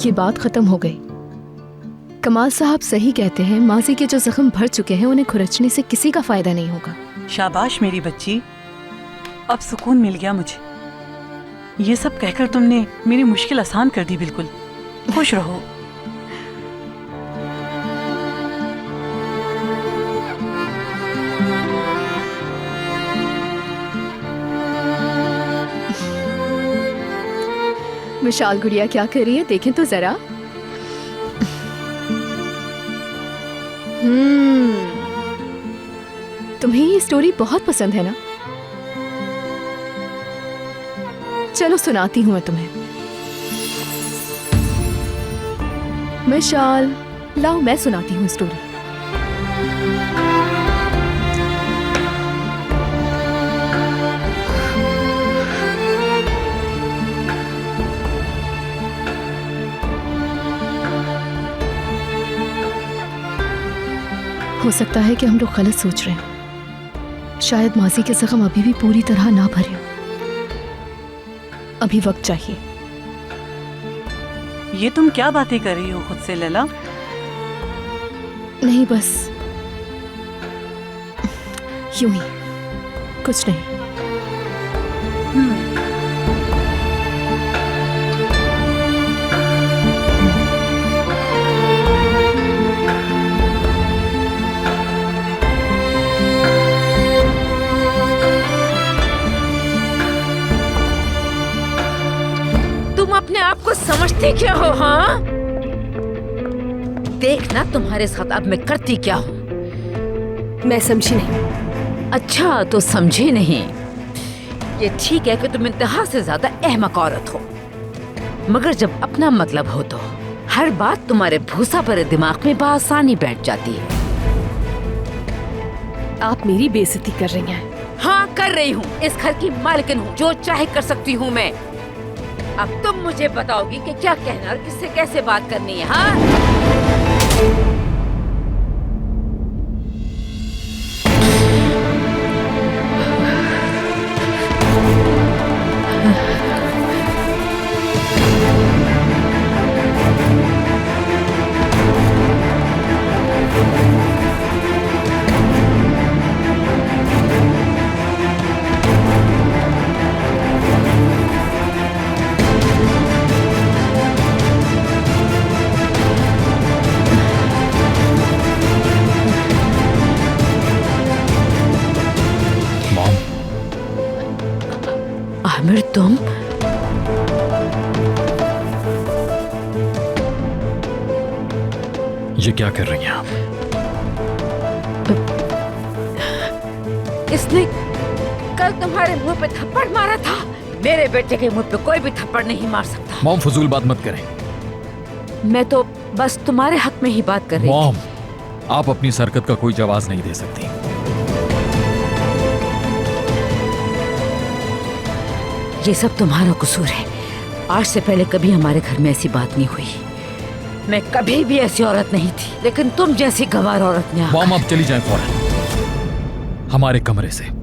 ये बात खत्म हो गई। कमाल साहब सही कहते हैं, माजी के जो जख्म भर चुके हैं उन्हें खुरचने से किसी का फायदा नहीं होगा। शाबाश मेरी बच्ची, अब सुकून मिल गया मुझे। ये सब कहकर तुमने मेरी मुश्किल आसान कर दी। बिल्कुल खुश रहो। विशाल गुड़िया क्या कर रही है, देखें तो जरा। तुम्हें ये स्टोरी बहुत पसंद है ना? चलो सुनाती हूं मैं तुम्हें। विशाल लाओ मैं सुनाती हूँ स्टोरी। हो सकता है कि हम लोग गलत सोच रहे हैं। शायद माजी के जख्म अभी भी पूरी तरह ना भरे हो। अभी वक्त चाहिए। ये तुम क्या बातें कर रही हो खुद से लैला? नहीं बस यूं ही, कुछ नहीं। अपने आप को समझते क्या हो? हाँ, देखना तुम्हारे साथ अब मैं करती क्या हूँ। मैं समझी नहीं। अच्छा तो समझी नहीं। ये ठीक है कि तुम इंतहा से ज्यादा अहमक औरत हो, मगर जब अपना मतलब हो तो हर बात तुम्हारे भूसा भरे दिमाग में बआसानी बैठ जाती है। आप मेरी बेइज्जती कर रही हैं। हाँ कर रही हूँ। इस घर की मालकिन हूँ, जो चाहे कर सकती हूँ मैं। अब तुम मुझे बताओगी कि क्या कहना और किससे कैसे बात करनी है। हाँ आमिर, तुम ये क्या कर रही हैं आप? इसने कल तुम्हारे मुंह पे थप्पड़ मारा था। मेरे बेटे के मुंह पे कोई भी थप्पड़ नहीं मार सकता। मॉम फजूल बात मत करें। मैं तो बस तुम्हारे हक में ही बात कर रही थी। मॉम, आप अपनी इस हरकत का कोई जवाब नहीं दे सकती। ये सब तुम्हारा कसूर है। आज से पहले कभी हमारे घर में ऐसी बात नहीं हुई। मैं कभी भी ऐसी औरत नहीं थी, लेकिन तुम जैसी गंवार औरत ने। मॉम आप चली जाएं फौरन हमारे कमरे से।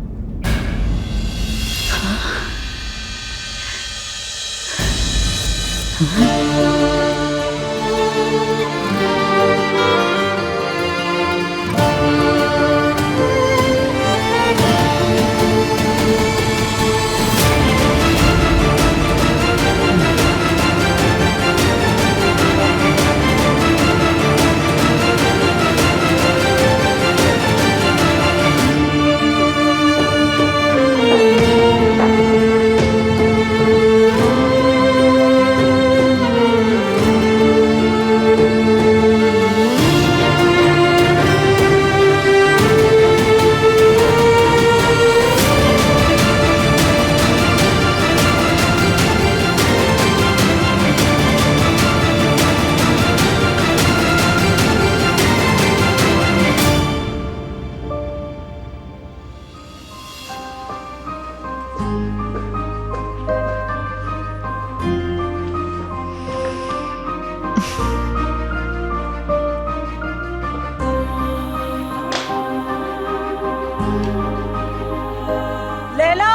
लैला,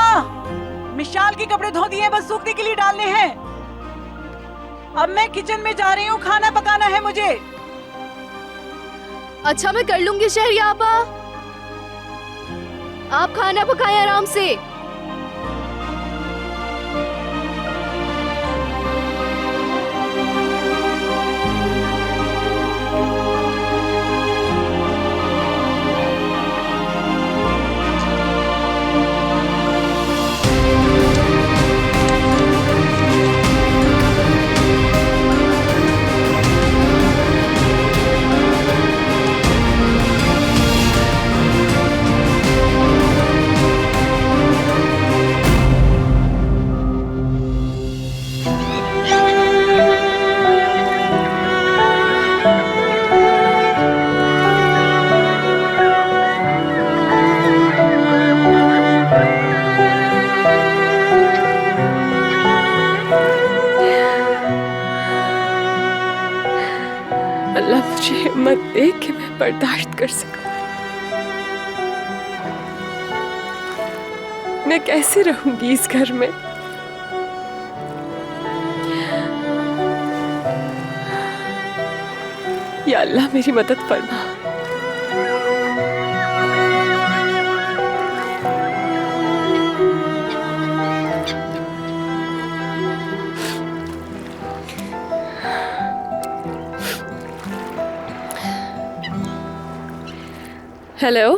मिशाल के कपड़े धो दिए, बस सूखने के लिए डालने हैं। अब मैं किचन में जा रही हूँ, खाना पकाना है मुझे। अच्छा मैं कर लूंगी शहरिया आपा, आप खाना पकाएं आराम से। अल्लाह मुझे हिम्मत दे कि मैं बर्दाश्त कर सकूं। मैं कैसे रहूंगी इस घर में? या अल्लाह मेरी मदद फरमा। हेलो।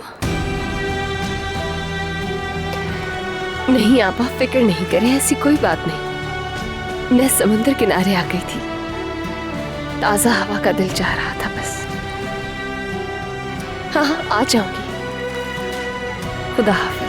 नहीं आपा फिक्र नहीं करें, ऐसी कोई बात नहीं। मैं समुद्र किनारे आ गई थी, ताजा हवा का दिल चाह रहा था बस। हाँ हाँ आ जाऊंगी। खुदा हाफिज।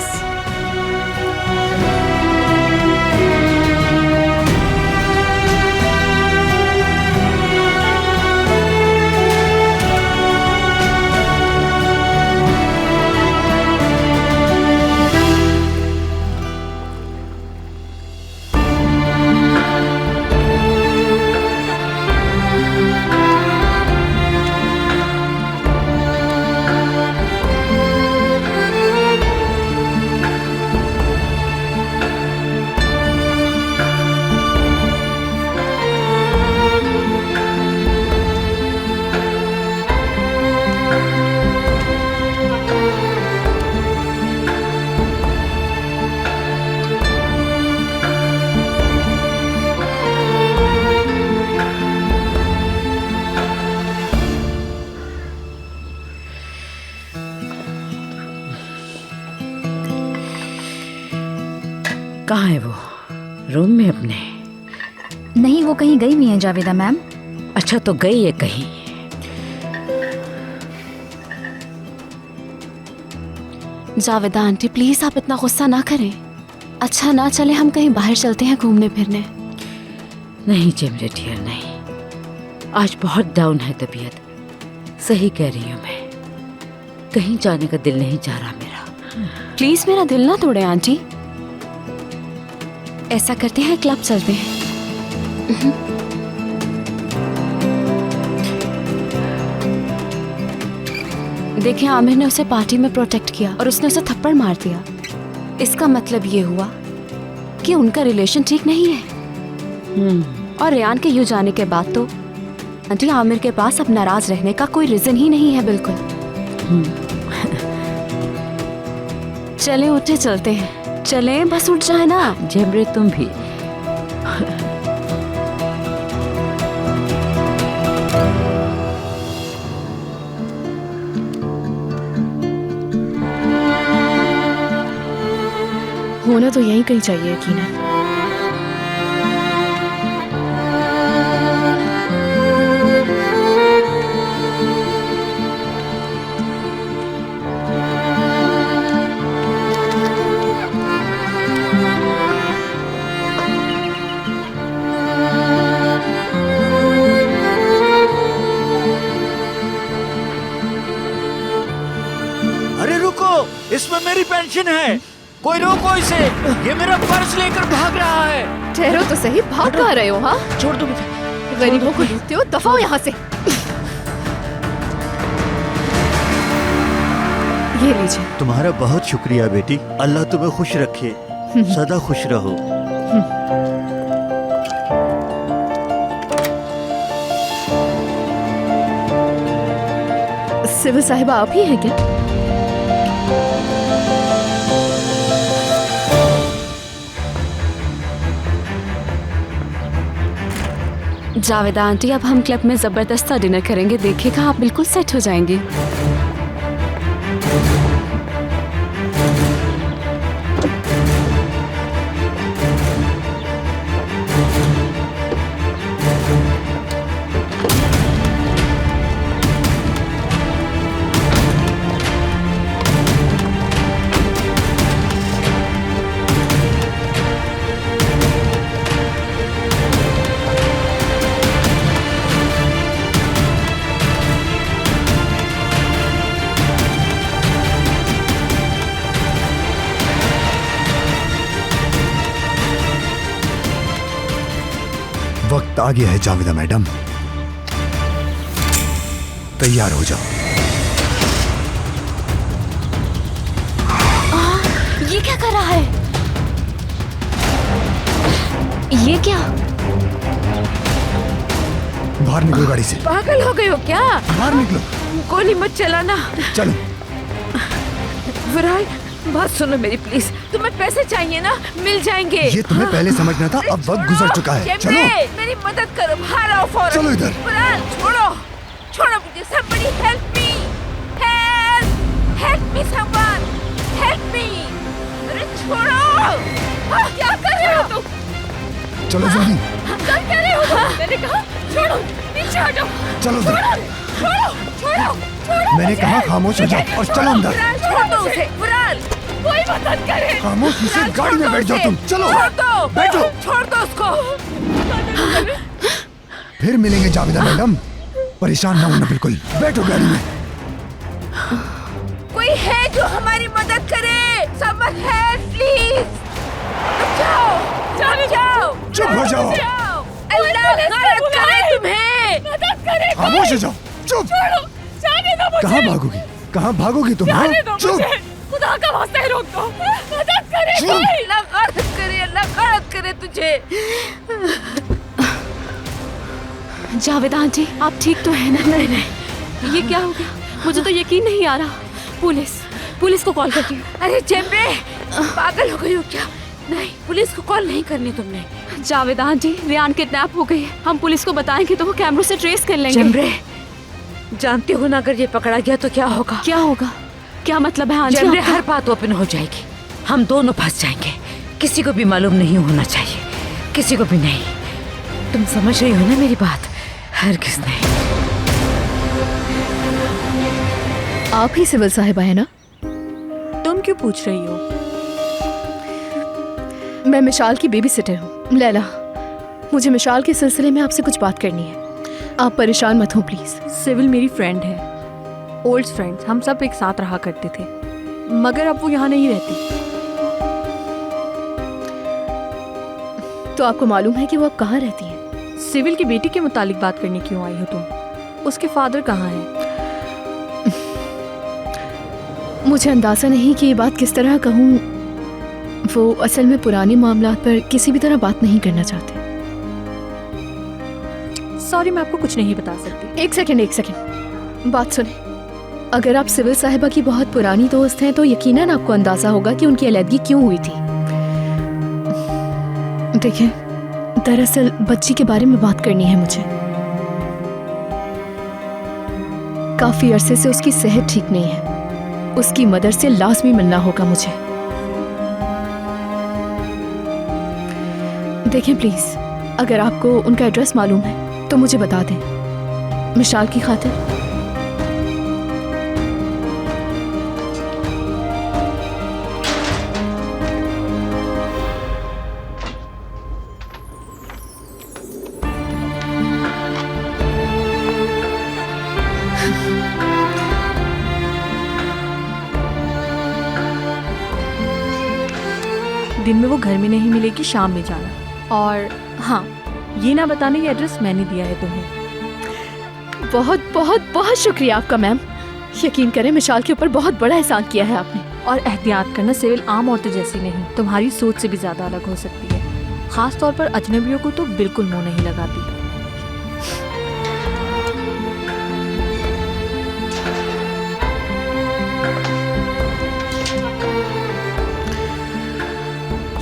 कहाँ है वो? रूम में अपने? नहीं, वो कहीं गई हुई है जावेदा मैम। अच्छा तो गई है कहीं। जावेदा आंटी प्लीज आप इतना गुस्सा ना करें। अच्छा ना चले हम कहीं बाहर चलते हैं घूमने फिरने। नहीं जेमरे डियर नहीं, आज बहुत डाउन है तबीयत। सही कह रही हूँ मैं, कहीं जाने का दिल नहीं चाह रहा मेरा। प्लीज मेरा दिल ना तोड़े आंटी। ऐसा करते हैं क्लब चलते हैं। देखिए आमिर ने उसे पार्टी में प्रोटेक्ट किया और उसने उसे थप्पड़ मार दिया। इसका मतलब ये हुआ कि उनका रिलेशन ठीक नहीं है। और रेयान के यूं जाने के बाद तो आंटी आमिर के पास अब नाराज रहने का कोई रीजन ही नहीं है बिल्कुल। चले उठे चलते हैं। चले बस उठ जाए ना। जेमरे तुम भी। होना तो यहीं कहीं चाहिए यकीनन। इसमें मेरी पेंशन है, कोई रोको इसे, ये मेरा पर्स लेकर भाग रहा है। ठहरो तो सही, भाग कहाँ रहे हो? हाँ छोड़ दो मुझे। गरीबों को लूटते हो, दफा हो यहाँ से। ये लीजिए। तुम्हारा बहुत शुक्रिया बेटी, अल्लाह तुम्हें खुश रखे, सदा खुश रहो। सिविल साहिबा आप ही हैं क्या? जावेदा आंटी, अब हम क्लब में जबरदस्त डिनर करेंगे, देखिएगा आप बिल्कुल सेट हो जाएंगी। वक्त आ गया है जावेदा मैडम, तैयार हो जाओ। ये क्या कर रहा है? ये क्या? बाहर निकलो गाड़ी से। पागल हो गए हो क्या? बाहर निकलो। गोली मत चलाना। चलो। विराल, बात सुनो मेरी प्लीज। तुम्हें पैसे चाहिए ना, मिल जाएंगे। ये तुम्हें पहले समझना था, अब वक्त गुजर चुका है। चलो मेरी मदद करो, बाहर आओ फौरन। चलो इधर। विराल, छोड़ो छोड़ो मुझे। somebody help me, help me someone, help me। अरे छोड़ो, क्या कर रहे हो तुम? चलो जल्दी। क्या कर रहे हो तुम? मैंने कहा छोड़ो, पीछे हटो। चलो छोड़ो छोड़ो छोड़ो छोड़ो। मैंने कहा खामोश हो जाओ और चलो अंदर। छोड़ दो उसे। विराल, कोई मदद करे। खामोशी से गाड़ी में बैठ जाओ तुम। चलो छोड़ दो, बैठो। छोड़ दो उसको। फिर मिलेंगे जावेदा मैडम, परेशान ना होना बिल्कुल। बैठो गाड़ी में। कोई है जो हमारी मदद करे? Someone help please। जाओ जाओ जाओ। चुप हो जाओ। अल्लाह मदद करे तुम्हें। मदद करे। खामोश हो जाओ। चुप। जाने दो मुझे। कहाँ भागोगी? कहाँ भागोगी तुम? हाँ? चुप। खुदा का वास्ता है, रोक दो। मदद करे चुप। कोई। अल्लाह मदद करे, अल्लाह मदद करे तुझे। जावेदा आंटी, आप ठीक तो है ना? नहीं नहीं, ये क्या हो गया? मुझे तो यकीन नहीं आ रहा। पुलिस को कॉल करती हूँ। अरे जेम्रे, पागल हो गई हो क्या? नहीं, पुलिस को कॉल नहीं करनी तुमने। जावेदा आंटी, रियान किडनैप हो गई है। हम पुलिस को बताएंगे तो वो कैमरों से ट्रेस कर लेंगे। जेम्रे, जानते हो ना अगर ये पकड़ा गया तो क्या होगा? क्या होगा? क्या मतलब है आंटी? जेम्रे, आपका? हर बात ओपन हो जाएगी, हम दोनों फंस जाएंगे। किसी को भी मालूम नहीं होना चाहिए, किसी को भी नहीं। तुम समझ रही हो ना मेरी बात? हरगिज़ नहीं। आप ही सिविल साहिबा है ना? तुम क्यों पूछ रही हो? मैं मिशाल की बेबी सिटर हूँ, लैला। मुझे मिशाल के सिलसिले में आपसे कुछ बात करनी है। आप परेशान मत हो प्लीज। सिविल मेरी फ्रेंड है, ओल्ड फ्रेंड्स, हम सब एक साथ रहा करते थे, मगर अब वो यहाँ नहीं रहती। तो आपको मालूम है कि वो अब कहाँ रहती है? सिविल की बेटी के मुतालिक बात करने क्यों आई हो तुम? उसके फादर कहाँ हैं? मुझे अंदाजा नहीं कि ये बात किस तरह कहूँ। वो असल में पुराने मामलात पर किसी भी तरह बात नहीं करना चाहते। सॉरी, मैं आपको कुछ नहीं बता सकती। एक सेकंड, बात सुने। अगर आप सिविल साहिबा की बहुत पुरानी दोस्त हैं तो यकीनन आपको अंदाजा होगा कि उनकी अलैदगी क्यों हुई थी। देखिए, दरअसल बच्ची के बारे में बात करनी है मुझे। काफी अरसे से उसकी सेहत ठीक नहीं है। उसकी मदर से लाजमी मिलना होगा मुझे। देखें प्लीज, अगर आपको उनका एड्रेस मालूम है तो मुझे बता दें, मिशाल की खातिर। दिन में वो घर में नहीं मिलेगी, शाम में जाना। और हाँ, ये ना बताने ये एड्रेस मैंने दिया है तुम्हें। बहुत बहुत बहुत शुक्रिया आपका मैम। यकीन करें, मिशाल के ऊपर बहुत बड़ा एहसान किया है आपने। और एहतियात करना, सिविल आम औरतों जैसी नहीं, तुम्हारी सोच से भी ज्यादा अलग हो सकती है। खास तौर पर अजनबियों को तो बिल्कुल मुंह नहीं लगाती।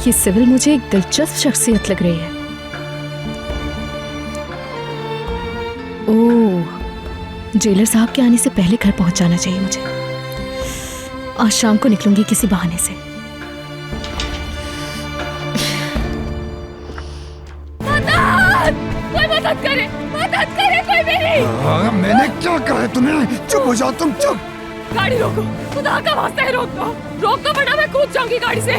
ये सिविल मुझे एक दिलचस्प शख्सियत लग रही है। ओह, जेलर साहब के आने से पहले घर पहुंच जाना चाहिए मुझे। आज शाम को निकलूंगी किसी बहाने से। मदद करे कोई मेरी। मैंने क्या कहा है तुम्हें? चुप हो जाओ तुम, चुप। गाड़ी रोको, खुदा का वास्ता है रोक दो वरना मैं कूद जाऊंगी गाड़ी से।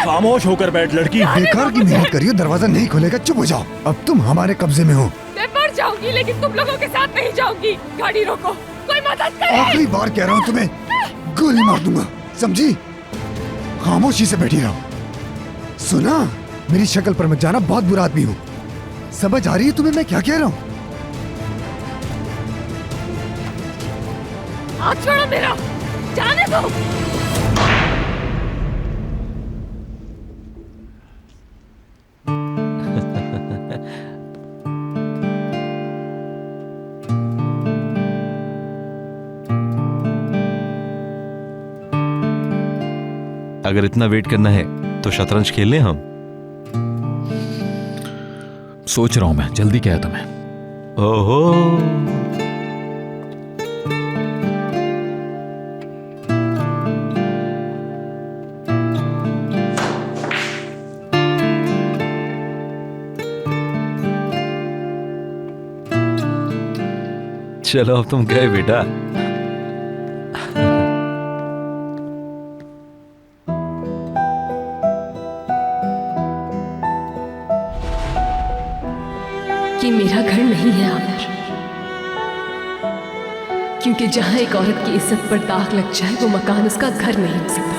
खामोश होकर बैठ लड़की। बेकार की मेहनत करियो, दरवाजा नहीं खोलेगा। चुप हो जाओ, अब तुम हमारे कब्जे में हो। मैं मर जाऊंगी लेकिन तुम लोगों के साथ नहीं जाऊंगी। गाड़ी रोको, कोई मदद करे। आखिरी बार कह रहा हूँ तुम्हें, गोली मार दूंगा, समझी? खामोशी से बैठी रहो। सुना, मेरी शक्ल पर मत जाना, बहुत बुरा आदमी हूँ। समझ आ रही है तुम्हें मैं क्या कह रहा हूँ? हाथ छोड़ो मेरा, जाने दो। अगर इतना वेट करना है तो शतरंज खेल लें हम। सोच रहा हूं मैं, जल्दी क्या है तुम्हें? ओहो, चलो अब तुम गए बेटा। ये मेरा घर नहीं है आमिर, क्योंकि जहां एक औरत की इज्जत पर दाग लग जाए वो मकान उसका घर नहीं हो सकता।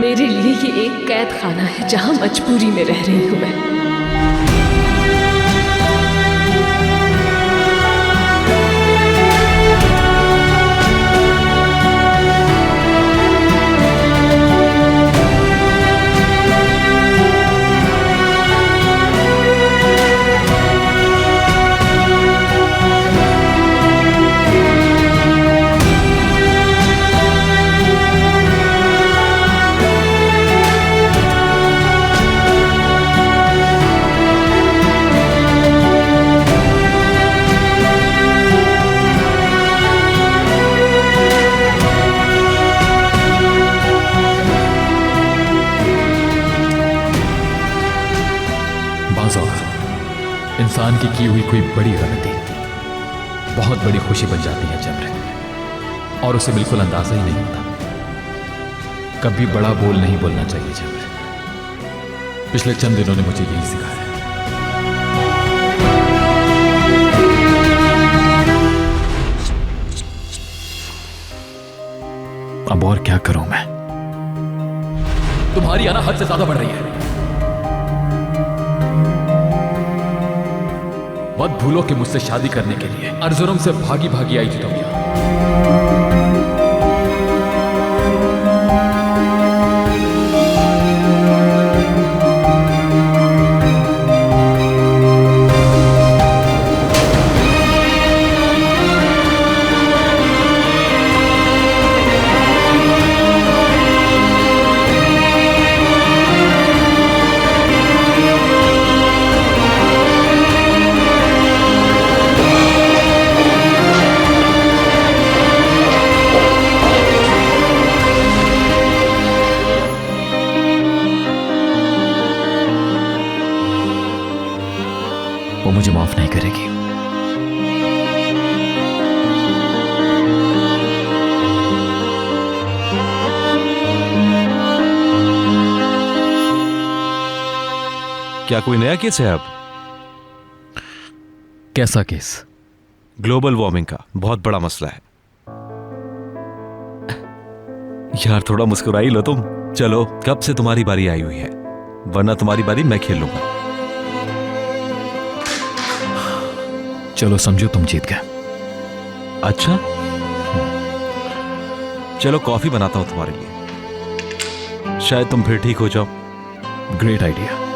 मेरे लिए ये एक कैद खाना है जहां मजबूरी में रह रही हूं मैं। इंसान की हुई कोई बड़ी गलती बहुत बड़ी खुशी बन जाती है जबरे, और उसे बिल्कुल अंदाजा ही नहीं होता। कभी बड़ा बोल नहीं बोलना चाहिए जबरे। पिछले चंद दिनों ने मुझे यही सिखाया। अब और क्या करूं मैं? तुम्हारी आना हद से ज्यादा बढ़ रही है। मत भूलो कि मुझसे शादी करने के लिए अर्जुनम से भागी भागी आई थी तुम यहां। वो मुझे माफ नहीं करेगी। क्या कोई नया केस है अब? कैसा केस? ग्लोबल वार्मिंग का बहुत बड़ा मसला है। यार थोड़ा मुस्कुराई लो तुम। चलो, कब से तुम्हारी बारी आई हुई है, वरना तुम्हारी बारी मैं खेल लूंगा। चलो समझो तुम जीत गए। अच्छा, चलो कॉफी बनाता हूं तुम्हारे लिए, शायद तुम फिर ठीक हो जाओ। Great idea.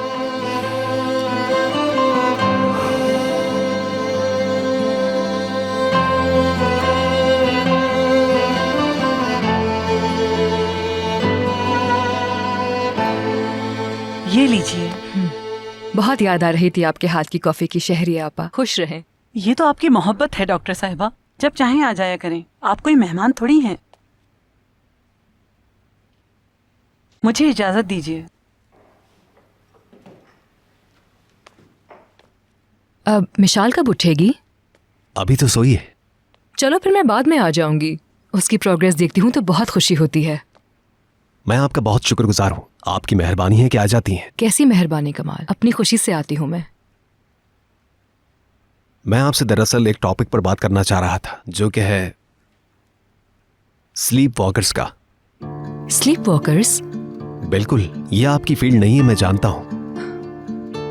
लीजिए। बहुत याद आ रही थी आपके हाथ की कॉफी की। शहरी आपा, खुश रहें। ये तो आपकी मोहब्बत है डॉक्टर साहिबा, जब चाहें आ जाया करें, आप कोई मेहमान थोड़ी हैं। मुझे इजाजत दीजिए। अब मिशाल कब उठेगी? अभी तो सोई है। चलो फिर मैं बाद में आ जाऊंगी। उसकी प्रोग्रेस देखती हूँ तो बहुत खुशी होती है। मैं आपका बहुत शुक्रगुजार हूँ, आपकी मेहरबानी है कि आ जाती हैं। कैसी मेहरबानी कमाल, अपनी खुशी से आती हूँ मैं आपसे दरअसल एक टॉपिक पर बात करना चाह रहा था, जो कि है स्लीप वॉकर्स का। Sleep walkers? बिल्कुल, ये आपकी फील्ड नहीं है, मैं जानता हूँ।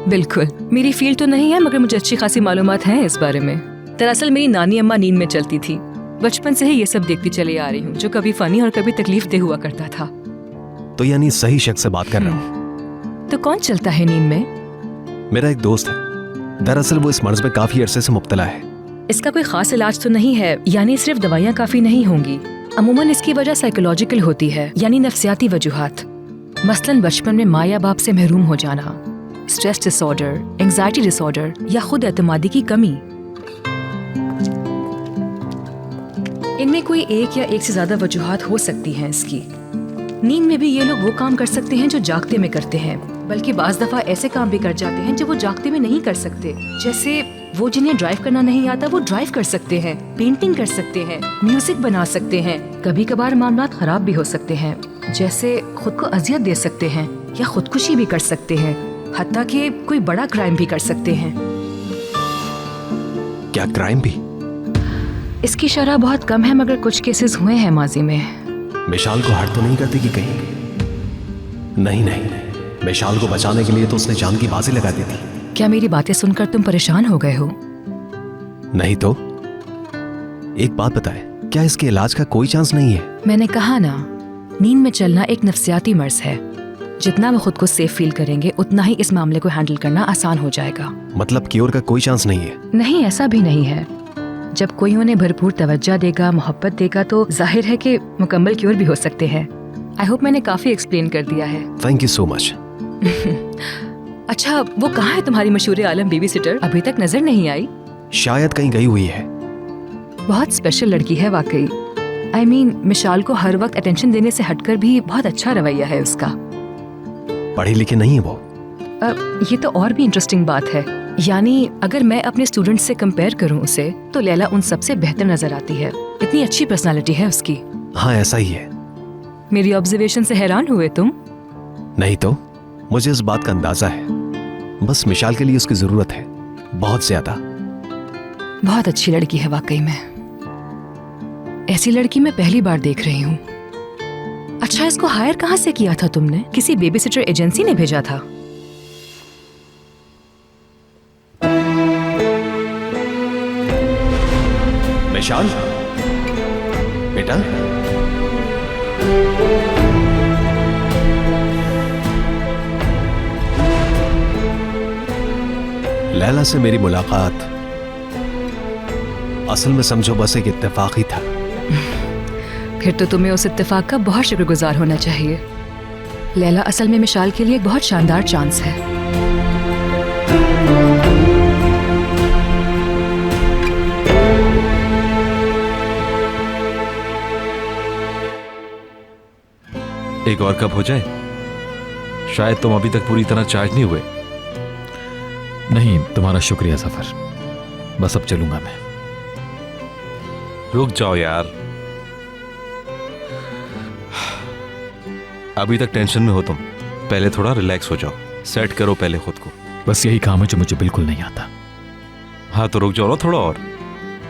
बिल्कुल मेरी फील्ड तो नहीं है, मगर मुझे अच्छी खासी मालूमात हैं इस बारे में। दरअसल मेरी नानी अम्मा नींद में चलती थी। बचपन से ही ये सब देखती चली आ रही हूँ, जो कभी फनी और कभी तकलीफ दे हुआ करता था। तो यानी सही शख्स से बात कर रहा हूँ। तो कौन चलता है नींद में? मेरा एक दोस्त है, दरअसल वो इस मर्ज में काफी अरसे से मुब्तला है। इसका कोई खास इलाज तो नहीं है, यानी सिर्फ दवाइयाँ काफी नहीं होंगी। अमूमन इसकी वजह साइकोलॉजिकल होती है, यानी नफ्सियाती वजूहात। मसलन बचपन में माँ या बाप से महरूम हो जाना, स्ट्रेस डिसऑर्डर, एंजाइटी डिसऑर्डर या खुद एतमादी की कमी। इनमें कोई एक या एक से ज्यादा वजूहात हो सकती हैं इसकी। नींद में भी ये लोग वो काम कर सकते हैं जो जागते में करते हैं, बल्कि बाज दफा ऐसे काम भी कर जाते हैं जो वो जागते में नहीं कर सकते। जैसे वो जिन्हें ड्राइव करना नहीं आता वो ड्राइव कर सकते हैं, पेंटिंग कर सकते हैं, म्यूजिक बना सकते हैं। कभी कभार मामलात खराब भी हो सकते हैं, जैसे खुद को अजियत दे सकते हैं या खुदकुशी भी कर सकते हैं, हत्ता कि कोई बड़ा क्राइम भी कर सकते हैं। क्या क्राइम भी? इसकी शरह बहुत कम है, मगर कुछ केसेस हुए हैं माजी में। मिशाल को हर्ट तो नहीं करती कि कहीं? नहीं नहीं, मिशाल को बचाने के लिए तो उसने जान की बाजी लगा दी थी। क्या मेरी बातें सुनकर तुम परेशान हो गए हो? नहीं तो। एक बात बताए, क्या इसके इलाज का कोई चांस नहीं है? मैंने कहा ना, नींद में चलना एक नफ्सियाती मर्ज है। जितना वो खुद को सेफ फील करेंगे उतना ही इस मामले को हैंडल करना आसान हो जाएगा। मतलब क्योर का कोई चांस नहीं है? नहीं, ऐसा भी नहीं है। जब कोई उन्हें भरपूर तवज्जो देगा, मोहब्बत देगा, तो जाहिर है कि मुकम्मल क्योर भी हो सकते हैं। आई होप मैंने काफी एक्सप्लेन कर दिया है। Thank you so much. अच्छा, वो कहाँ है तुम्हारी मशहूर आलम बेबी सिटर? अभी तक नजर नहीं आई। शायद कहीं गई हुई है। बहुत स्पेशल लड़की है वाकई। आई मीन, मिशाल को हर वक्त अटेंशन देने से हटकर भी बहुत अच्छा रवैया है उसका। पढ़ी लिखी नहीं है वो? ये तो और भी इंटरेस्टिंग बात है। यानी अगर मैं अपने स्टूडेंट्स से कंपेयर करूं उसे, तो लैला उन सबसे बेहतर नजर आती है। इतनी अच्छी पर्सनालिटी है उसकी। हाँ, ऐसा ही है। मेरी ऑब्जर्वेशन से हैरान हुए तुम? नहीं तो, मुझे इस बात का अंदाजा है। बस मिशाल के लिए उसकी जरूरत है, बहुत ज्यादा। बहुत अच्छी लड़की है वाकई में। ऐसी लड़की मैं पहली बार देख रही हूँ। अच्छा, इसको हायर कहाँ से किया था तुमने? किसी बेबी सिटर एजेंसी ने भेजा था? मिशाल बेटा, लैला से मेरी मुलाकात असल में समझो बस एक इत्तेफाक ही था। फिर तो तुम्हें उस इत्तेफाक का बहुत शुक्रगुजार होना चाहिए। लैला असल में मिशाल के लिए एक बहुत शानदार चांस है। एक और कप हो जाए? शायद तुम अभी तक पूरी तरह चार्ज नहीं हुए। नहीं, तुम्हारा शुक्रिया सफर। बस अब चलूंगा मैं। रुक जाओ यार, अभी तक टेंशन में हो तुम। पहले थोड़ा रिलैक्स हो जाओ, सेट करो पहले खुद को। बस यही काम है जो मुझे बिल्कुल नहीं आता। हाँ तो रुक जाओ ना थोड़ा और,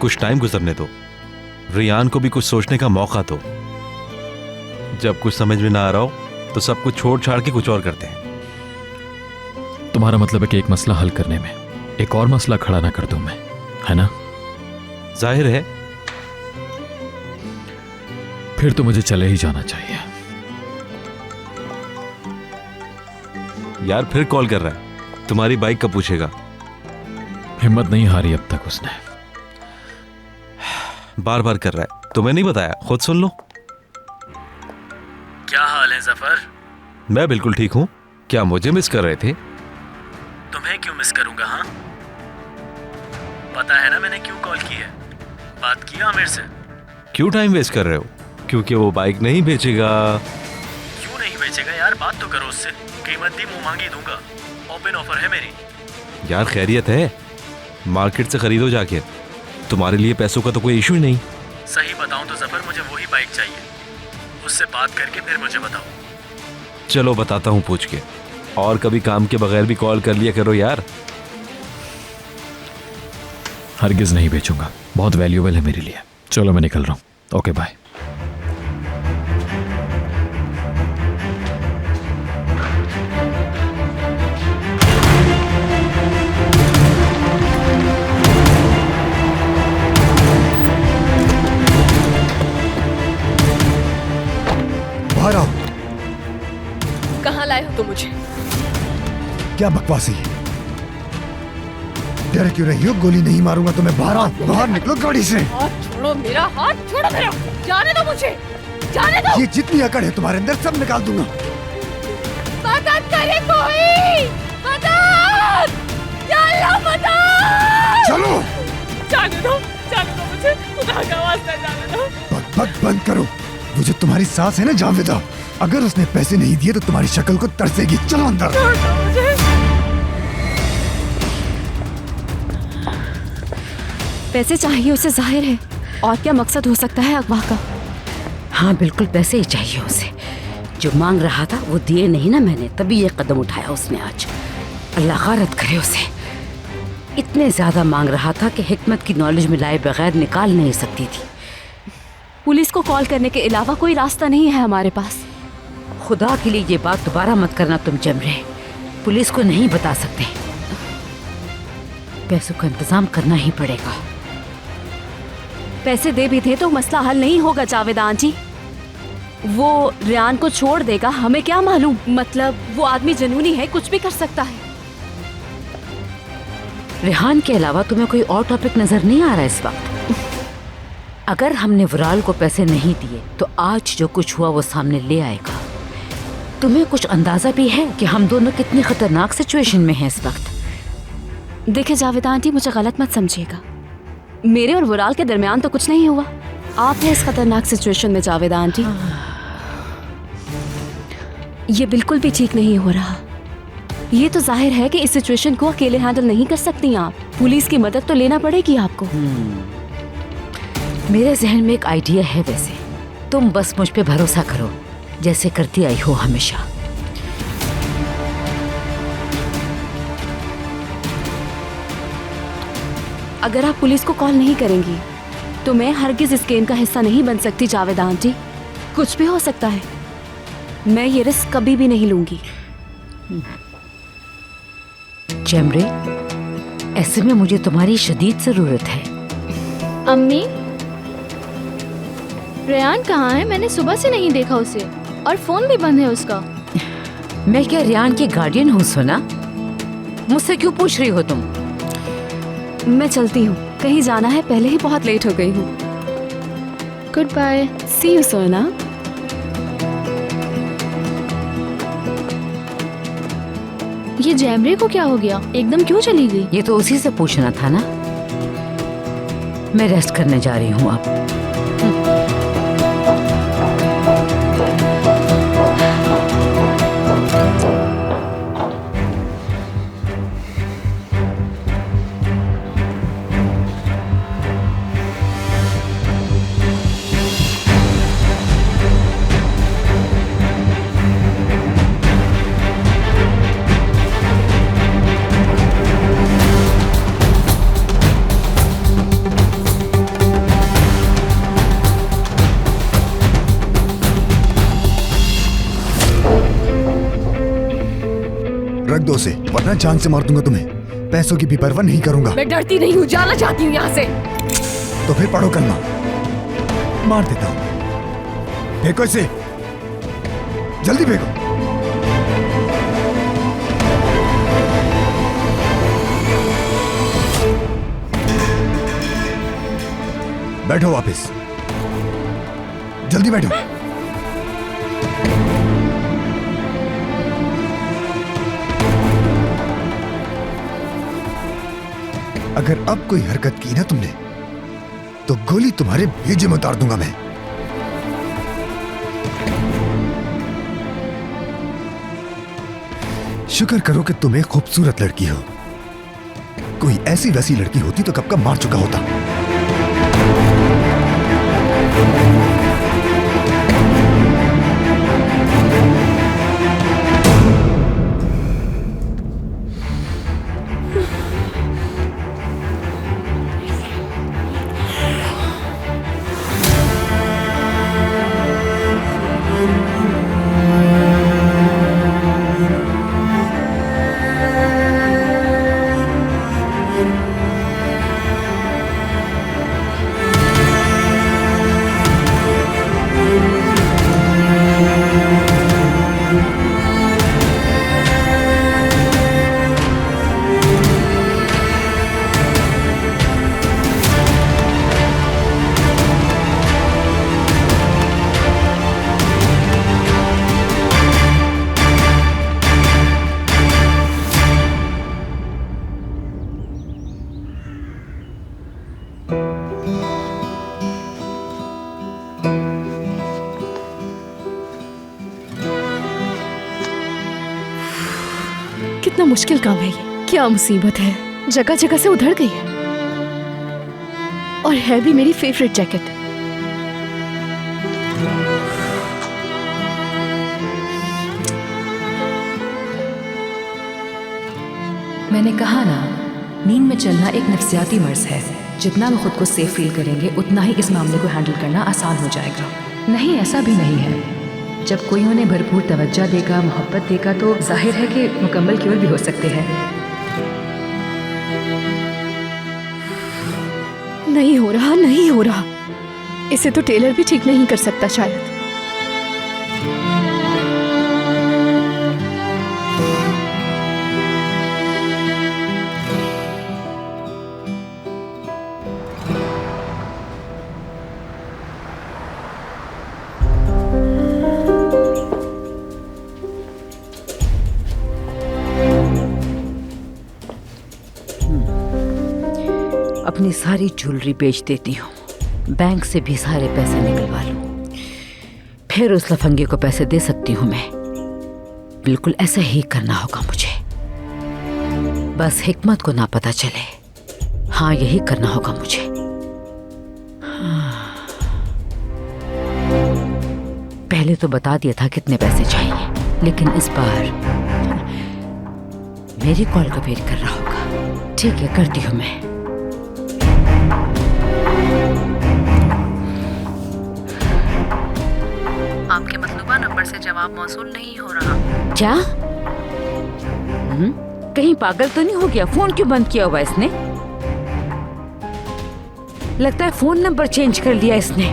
कुछ टाइम गुजरने दो। रियान को भी कुछ सोचने का मौका दो। जब कुछ समझ में ना आ रहा हो तो सब कुछ छोड़ छाड़ के कुछ और करते हैं। तुम्हारा मतलब है कि एक मसला हल करने में एक और मसला खड़ा ना कर दूं मैं, है ना? जाहिर है। फिर तो मुझे चले ही जाना चाहिए। यार फिर कॉल कर रहा है, तुम्हारी बाइक कब पूछेगा? हिम्मत नहीं हारी अब तक उसने। बार बार कर रहा है, तुम्हें नहीं बताया? खुद सुन लो। क्या हाल है जफर? मैं बिल्कुल ठीक हूं, क्या मुझे मिस कर रहे थे? तुम्हें क्यों मिस करूंगा? हाँ, पता है ना मैंने क्यों कॉल की है? बात किया आमिर से। क्यों टाइम वेस्ट कर रहे हो? क्योंकि वो बाइक नहीं बेचेगा। क्यों नहीं बेचेगा यार? बात तो करो उससे। कीमत भी मुंह मांगी दूंगा। ओपन ऑफर है मेरी। यार खैरियत है, मार्केट से खरीदो जाके, तुम्हारे लिए पैसों का तो कोई इशू ही नहीं। सही बताऊं तो जफर, मुझे वही बाइक चाहिए। उससे बात करके फिर मुझे बताओ। चलो बताता हूँ पूछ के। और कभी काम के बगैर भी कॉल कर लिया करो यार। हरगिज नहीं बेचूंगा, बहुत वैल्यूएबल है मेरे लिए। चलो मैं निकल रहा हूँ, ओके बाय। बाहर आओ। कहाँ लाए हो तुम मुझे? क्या बकवासी है? डर क्यों रही हो? गोली नहीं मारूंगा तुम्हें। बाहर आओ, बाहर निकलो गाड़ी से। हाथ छोड़ो मेरा, हाथ छोड़ो मेरा। जाने दो मुझे, जाने दो। ये जितनी अकड़ है तुम्हारे अंदर सब निकाल दूंगा। मदद करे कोई, मदद! या अल्लाह मदद! चलो जाने दो मुझे, खुदा का वास्ता जाने दो। बक बंद करो। वो जो तुम्हारी सास है ना जावेदा, अगर उसने पैसे नहीं दिए तो तुम्हारी शक्ल को तरसेगी। चलो अंदर। पैसे चाहिए उसे, जाहिर है। और क्या मकसद हो सकता है अगवा का? हाँ बिल्कुल, पैसे ही चाहिए उसे। जो मांग रहा था वो दिए नहीं ना मैंने, तभी ये कदम उठाया उसने आज। अल्लाह गारत करे उसे। इतने ज्यादा मांग रहा था कि हिकमत की नॉलेज में लाए बगैर निकाल नहीं सकती थी। पुलिस को कॉल करने के अलावा कोई रास्ता नहीं है हमारे पास। खुदा के लिए ये बात दोबारा मत करना तुम जमरे। पुलिस को नहीं बता सकते। पैसों का इंतजाम करना ही पड़ेगा। पैसे दे भी थे तो मसला हल नहीं होगा जावेदा आंटी। वो रियान को छोड़ देगा, हमें क्या मालूम। मतलब वो आदमी जुनूनी है, कुछ भी कर सकता है। रेहान के अलावा तुम्हें कोई और टॉपिक नजर नहीं आ रहा इस वक्त? अगर हमने वराल को पैसे नहीं दिए तो आज जो कुछ हुआ वो सामने ले आएगा। तुम्हें कुछ अंदाजा भी है कि हम दोनों कितनी खतरनाक सिचुएशन में हैं इस वक्त? देखिए जावेदा आंटी, मुझे गलत मत समझिएगा। मेरे और वराल के दरमियान तो कुछ नहीं हुआ। आप हैं इस खतरनाक सिचुएशन में जावेदा आंटी। ये बिल्कुल भी ठीक नहीं हो रहा। ये तो जाहिर है कि इस सिचुएशन को अकेले हैंडल नहीं कर सकती आप। पुलिस की मदद तो लेना पड़ेगी आपको। मेरे जहन में एक आइडिया है वैसे। तुम बस मुझ पे भरोसा करो, जैसे करती आई हो हमेशा। अगर आप पुलिस को कॉल नहीं करेंगी तो मैं हरगिज इस गेम का हिस्सा नहीं बन सकती जावेदा आंटी। कुछ भी हो सकता है। मैं ये रिस्क कभी भी नहीं लूंगी। जमरे, ऐसे में मुझे तुम्हारी शदीद जरूरत है। अम्मी, रेयान कहाँ है? मैंने सुबह से नहीं देखा उसे और फोन भी बंद है उसका। मैं क्या रेयान की गार्डियन हूँ सोना? मुझसे क्यों पूछ रही हो तुम? मैं चलती हूँ, कहीं जाना है, पहले ही बहुत लेट हो गई हूँ। Good bye. सी यू सोना। ये जैमरे को क्या हो गया? एकदम क्यों चली गई? ये तो उसी से पूछना था ना। मैं रेस्ट करने जा रही हूँ अब। रख दो उसे, वरना जान से मार दूंगा तुम्हें। पैसों की भी परवाह नहीं करूंगा। मैं डरती नहीं हूँ, जाना चाहती हूँ यहाँ से। तो फिर पढ़ो कलमा। मार देता हूँ। फेंको इसे, जल्दी फेंको। बैठो वापस, जल्दी बैठो। अगर अब कोई हरकत की ना तुमने तो गोली तुम्हारे भेजे में उतार दूंगा मैं। शुक्र करो कि तुम एक खूबसूरत लड़की हो। कोई ऐसी वैसी लड़की होती तो कब का मार चुका होता। कितना मुश्किल काम है ये, क्या मुसीबत है, जगह जगह से उधड़ गई है। और है भी मेरी फेवरेट जैकेट। मैंने कहा ना, नींद में चलना एक नफ्सियाती मर्ज है। जितना वो खुद को सेफ फील करेंगे उतना ही इस मामले को हैंडल करना आसान हो जाएगा। नहीं, ऐसा भी नहीं है। जब कोई उन्हें भरपूर तवज्जो देगा, मोहब्बत देगा, तो जाहिर है कि मुकम्मल क्योर भी हो सकते हैं। नहीं हो रहा, नहीं हो रहा। इसे तो टेलर भी ठीक नहीं कर सकता शायद। अपनी सारी ज्वेलरी बेच देती हूँ, बैंक से भी सारे पैसे निकलवा लूं, फिर उस लफंगे को पैसे दे सकती हूँ मैं। बिल्कुल ऐसा ही करना होगा मुझे। बस हिकमत को ना पता चले। हाँ, यही करना होगा मुझे। पहले तो बता दिया था कितने पैसे चाहिए, लेकिन इस बार मेरी कॉल का वेट कर रहा होगा। ठीक है, करती हूँ मैं। आपके मतलूबा नंबर से जवाब मौसूल नहीं हो रहा। क्या? कहीं पागल तो नहीं हो गया? फोन क्यों बंद किया हुआ इसने? लगता है फोन नंबर चेंज कर लिया इसने।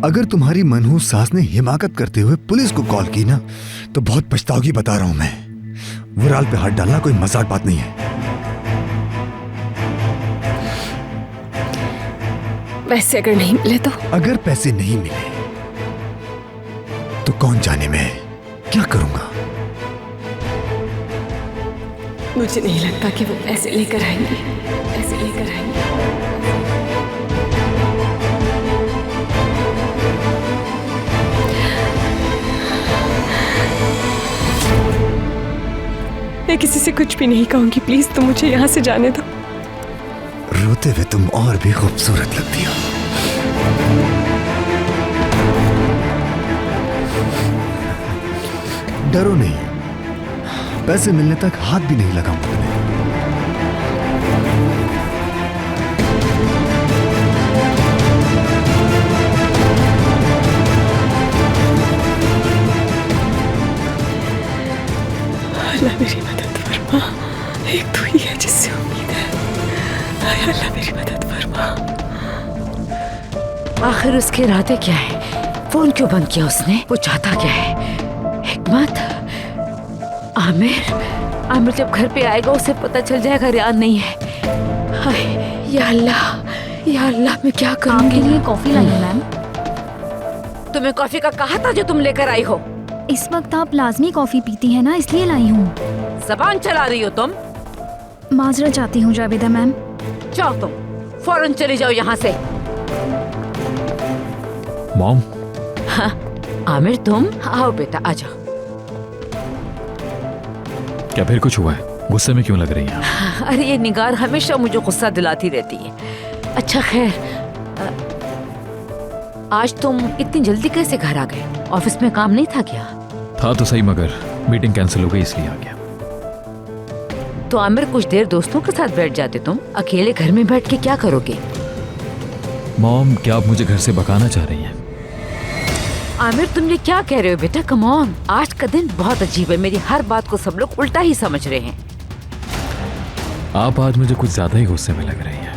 अगर तुम्हारी मनहूस सास ने हिमाकत करते हुए पुलिस को कॉल की ना तो बहुत पछताओगी, बता रहा हूं मैं। वुराल पे हाथ डालना कोई मजाक बात नहीं है। पैसे अगर नहीं मिले तो? अगर पैसे नहीं मिले तो कौन जाने मैं क्या करूंगा। मुझे नहीं लगता कि वो पैसे लेकर आएंगे। पैसे लेकर आएंगे। मैं किसी से कुछ भी नहीं कहूंगी। प्लीज तुम मुझे यहाँ से जाने दो। रोते हुए तुम और भी खूबसूरत लगती हो। डरो नहीं, पैसे मिलने तक हाथ भी नहीं लगाऊंगा तुम्हें। अल्लाह मेरी मदद फरमा। एक तो ही है जिससे उम्मीद है। अल्लाह मेरी मदद फरमा। आखिर उसके इरादे क्या है? फोन क्यों बंद किया उसने? वो चाहता क्या है? हिकमत, आमिर जब घर पे आएगा उसे पता चल जाएगा रियान नहीं है। हाय या अल्लाह मैं क्या करूँगी? आपके लिए कॉफी लाई हूँ मैम। तुम्हें कॉफी का कहा था जो तुम लेकर आई हो? इस वक्त आप लाजमी कॉफी पीती हैं ना, इसलिए लाई हूँ। जबान चला रही हो तुम। माजरा चाहती हूँ जावेदा मैम। जाओ तुम फौरन चली जाओ यहाँ से। मॉम। हाँ आमिर तुम आओ बेटा आ जाओ। क्या फिर कुछ हुआ है? गुस्से में क्यों लग रही हैं? अरे ये निगार हमेशा मुझे गुस्सा दिलाती रहती है। अच्छा खैर, आज तुम इतनी जल्दी कैसे घर आ गए? ऑफिस में काम नहीं था क्या? था तो सही, मगर मीटिंग कैंसिल हो गई इसलिए आ गया। तो आमिर कुछ देर दोस्तों के साथ बैठ जाते। तुम अकेले घर में बैठ के क्या करोगे? मॉम, क्या आप मुझे घर से भगाना चाह रही हैं? आमिर तुम ये क्या कह रहे हो बेटा? कम ऑन, आज का दिन बहुत अजीब है। मेरी हर बात को सब लोग उल्टा ही समझ रहे हैं। आप आज मुझे कुछ ज्यादा ही गुस्से में लग रही हैं।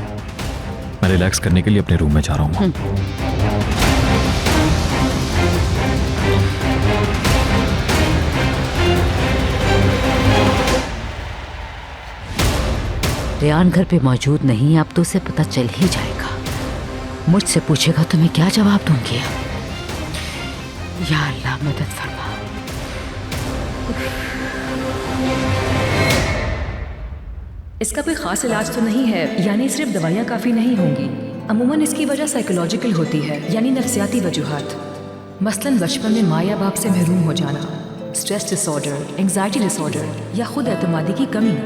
मैं रिलैक्स करने के लिए अपने रूम में जा रहा हूँ। रियान घर पे मौजूद नहीं है, अब तो उसे पता चल ही जाएगा। मुझसे पूछेगा तो मैं क्या जवाब दूंगी? या अल्लाह मदद फरमा। इसका कोई खास इलाज तो नहीं है, यानी सिर्फ दवाइयाँ काफ़ी नहीं होंगी। अमूमन इसकी वजह साइकोलॉजिकल होती है, यानी नफ्सियाती वजूहात। मसलन बचपन में माँ या बाप से महरूम हो जाना, स्ट्रेस डिसऑर्डर, एंजाइटी डिसऑर्डर या खुद एतमादी की कमी।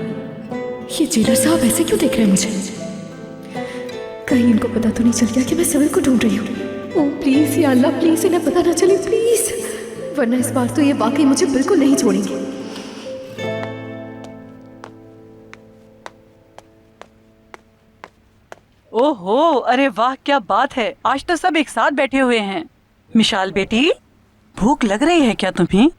ये जेलर साहब ऐसे क्यों देख रहे हैं मुझे? कहीं इनको पता तो नहीं चल गया कि मैं सिविल को ढूंढ रही हूँ? ओह प्लीज या अल्लाह, प्लीज इन्हें पता ना चले प्लीज, वरना इस बार तो ये वाकई मुझे बिल्कुल नहीं छोड़ेंगे। ओहो, अरे वाह क्या बात है, आज तो सब एक साथ बैठे हुए हैं। मिशाल बेटी, भूख लग रही है क्या तुम्हें?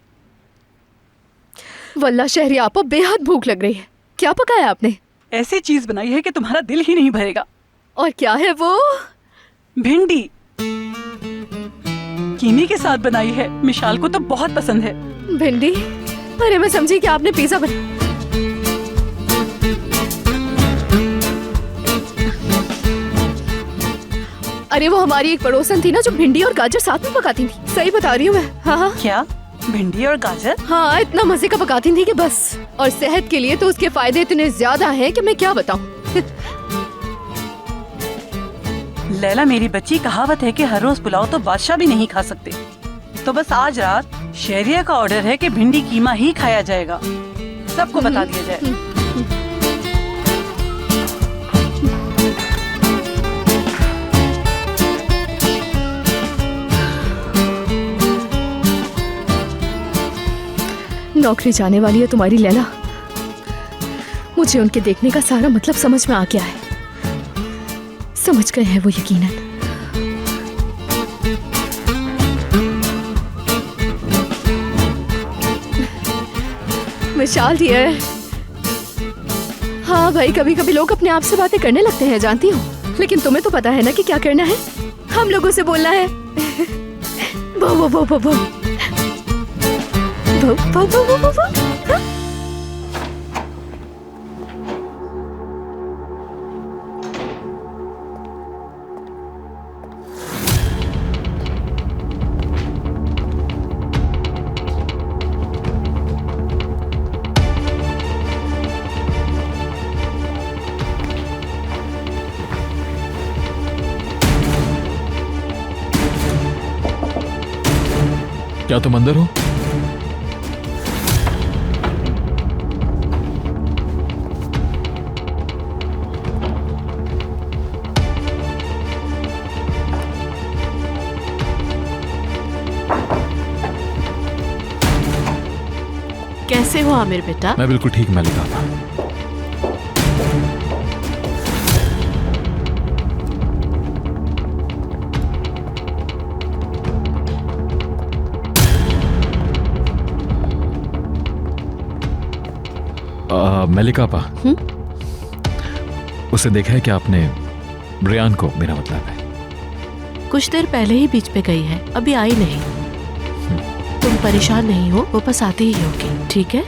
वल्लाह शहरी आपा, बेहद भूख लग रही है। क्या पकाया आपने? ऐसी चीज बनाई है कि तुम्हारा दिल ही नहीं भरेगा। और क्या है वो? भिंडी कीमे के साथ बनाई है। मिशाल को तो बहुत पसंद है। भिंडी? अरे मैं समझी कि आपने पिज्जा बना। अरे वो हमारी एक पड़ोसन थी ना जो भिंडी और गाजर साथ में पकाती थी। सही बता रही हूँ मैं। हाँ हाँ। क्या भिंडी और गाजर? हाँ, इतना मजे का पकाती थी कि बस। और सेहत के लिए तो उसके फायदे इतने ज्यादा हैं कि मैं क्या बताऊँ। लैला मेरी बच्ची, कहावत है कि हर रोज पुलाव तो बादशाह भी नहीं खा सकते। तो बस आज रात शहरिया का ऑर्डर है कि भिंडी कीमा ही खाया जाएगा। सबको बता दिया जाए। नौकरी जाने वाली है तुम्हारी लैला। मुझे उनके देखने का सारा मतलब समझ में आ गया है। समझ गए हैं वो यकीनन। मिशाल डियर, हाँ भाई, कभी कभी लोग अपने आप से बातें करने लगते हैं, जानती हूँ। लेकिन तुम्हें तो पता है ना कि क्या करना है। हम लोगों से बोलना है वो वो वो वो वो वो वो वो वो वो वो। क्या तुम अंदर हो? कैसे हो आमिर बेटा? मैं बिल्कुल ठीक, मलिका। मलिका पा, उसे देखा है कि आपने रियान को? मेरा मतलब है कुछ देर पहले ही बीच पे गई है, अभी आई नहीं। तुम परेशान नहीं हो, वो बस आती ही होगी। ठीक है?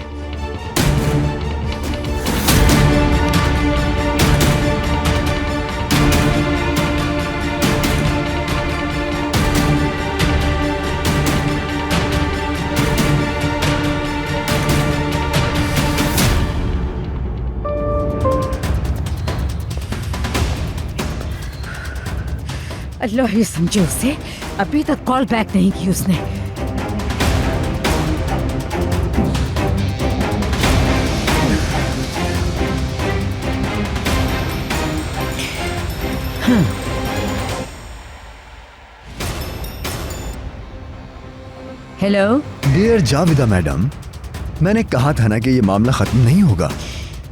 अल्लाह ही समझे उसे, अभी तक कॉल बैक नहीं की उसने। हेलो डियर जाविदा मैडम, मैंने कहा था ना कि ये मामला खत्म नहीं होगा।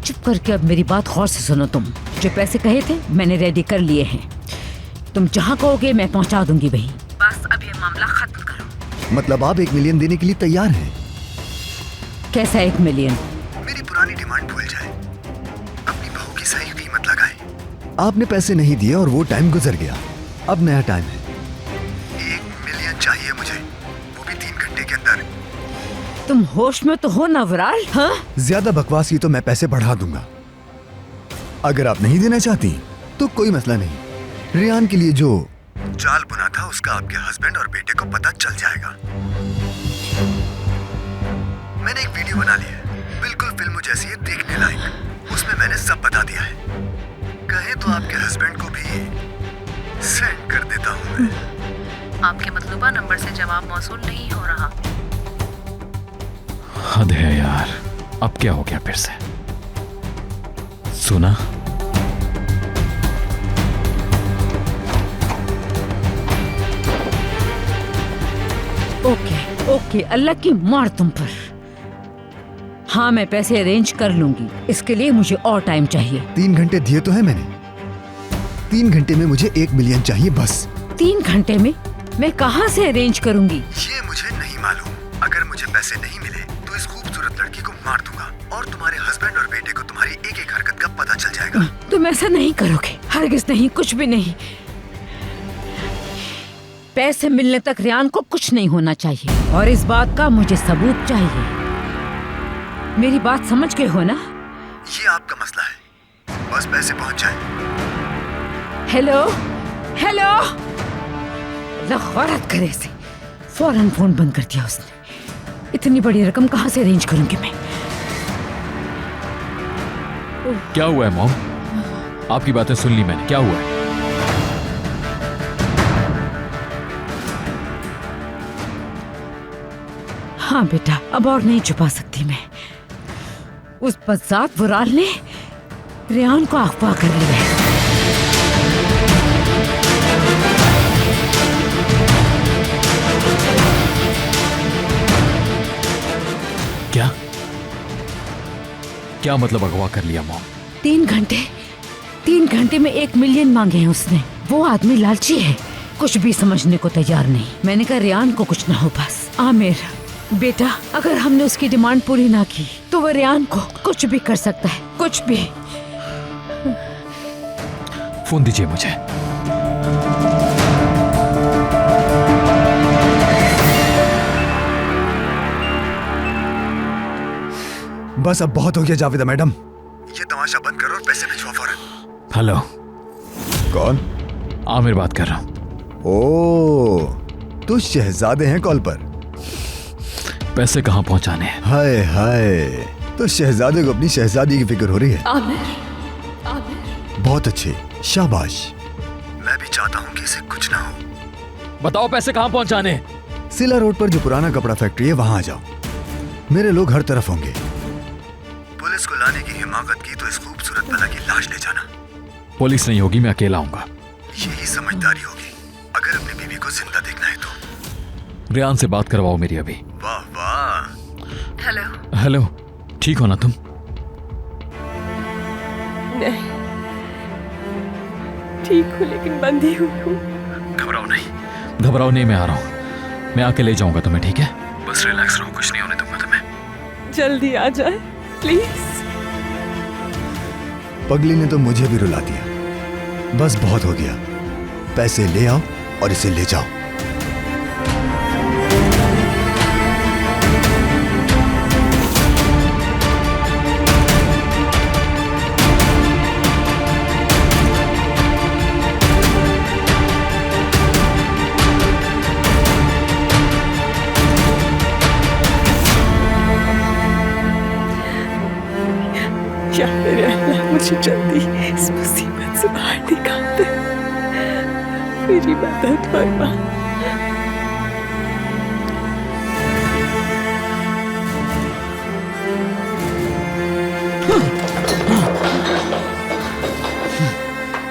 चुप करके अब मेरी बात गौर से सुनो। तुम जो पैसे कहे थे मैंने रेडी कर लिए हैं। तुम जहाँ कहोगे मैं पहुँचा दूंगी भाई। बस अब ये मामला खत्म करो। मतलब आप 1 मिलियन देने के लिए तैयार हैं? कैसा 1 मिलियन? मेरी पुरानी डिमांड भूल जाए, अपनी बहू की सही कीमत लगाए। आपने पैसे नहीं दिए और वो टाइम गुजर गया, अब नया टाइम है। 1 मिलियन चाहिए मुझे, वो भी 3 घंटे के अंदर। तुम होश में तो हो ना विराल? हाँ? ज्यादा बकवास की तो मैं पैसे बढ़ा दूंगा। अगर आप नहीं देना चाहती तो कोई मसला नहीं। रियान के लिए जो जाल बुना था उसका आपके हस्बैंड और बेटे को पता चल जाएगा। मैंने एक वीडियो बना ली है, बिल्कुल फिल्म जैसी है, देखने लायक। उसमें मैंने सब बता दिया है। कहे तो आपके हस्बैंड को भी सेंड कर देता हूँ मैं। आपके मतलूबा नंबर से जवाब मौसूल नहीं हो रहा। हद है यार, अब क्या हो गया फिर से? सुना? ओके, अल्लाह की मार तुम पर। हाँ मैं पैसे अरेंज कर लूंगी, इसके लिए मुझे और टाइम चाहिए। 3 घंटे दिए तो है मैंने। 3 घंटे में मुझे 1 मिलियन चाहिए बस। 3 घंटे में मैं कहाँ से अरेंज करूंगी? ये मुझे नहीं मालूम। अगर मुझे पैसे नहीं मिले तो इस खूबसूरत लड़की को मार दूंगा और तुम्हारे हस्बैंड और बेटे को तुम्हारी एक-एक हरकत का पता चल जाएगा। तुम ऐसा नहीं करोगे, हरगिज़ नहीं, कुछ भी नहीं। पैसे मिलने तक रियान को कुछ नहीं होना चाहिए और इस बात का मुझे सबूत चाहिए। मेरी बात समझ गए हो ना? ये आपका मसला है, बस पैसे पहुंच जाए। हेलो गौरत करे से फौरन फोन बंद कर दिया उसने। इतनी बड़ी रकम कहाँ से अरेंज करूंगी मैं? क्या हुआ है मॉम? आपकी बातें सुन ली मैंने, क्या हुआ है? हाँ बेटा, अब और नहीं छुपा सकती मैं। उस बज़ात बुराल ने रियान को अगवा कर लिया है। क्या मतलब अगवा कर लिया मॉम? 3 घंटे में 1 मिलियन मांगे हैं उसने। वो आदमी लालची है, कुछ भी समझने को तैयार नहीं। मैंने कहा रियान को कुछ ना हो बस। आमिर बेटा, अगर हमने उसकी डिमांड पूरी ना की तो वो रियान को कुछ भी कर सकता है, कुछ भी। फोन दीजिए मुझे। बस अब बहुत हो गया जावेदा मैडम, ये तमाशा बंद करो और पैसे भिजवाओ फौरन। हेलो, कौन? आमिर बात कर रहा हूँ। ओह, तो शहजादे हैं कॉल पर। पैसे कहाँ पहुँचाने हैं? हाय हाय, तो शहजादे को अपनी शहजादी की फिक्र हो रही है। आमिर बहुत अच्छे, शाबाश। मैं भी चाहता हूँ कि इसे कुछ ना हो। बताओ पैसे कहाँ पहुँचाने? सिला रोड पर जो पुराना कपड़ा फैक्ट्री है वहां आ जाओ। मेरे लोग हर तरफ होंगे। पुलिस को लाने की हिमाकत की तो इस खूबसूरत बला की लाश ले जाना। पुलिस नहीं होगी, मैं अकेला आऊंगा। यही समझदारी होगी अगर अपनी बीवी को जिंदा देखना है तो। रियान से बात करवाओ मेरी अभी। वाह वाह। हेलो, ठीक हो ना तुम? नहीं ठीक हूँ लेकिन बंधी हुई हूँ। घबराओ नहीं, मैं आ रहा हूँ। मैं आके ले जाऊंगा तुम्हें, ठीक है? बस रिलैक्स रहो, कुछ नहीं होने दूंगा तुम्हें। जल्दी आ जाए प्लीज। पगली ने तो मुझे भी रुला दिया। बस बहुत हो गया, पैसे ले आओ और इसे ले जाओ। या मेरे अल्लाह मुझे जल्दी इस मुसीबत से बाहर निकाल दे। मेरी मदद फरमा।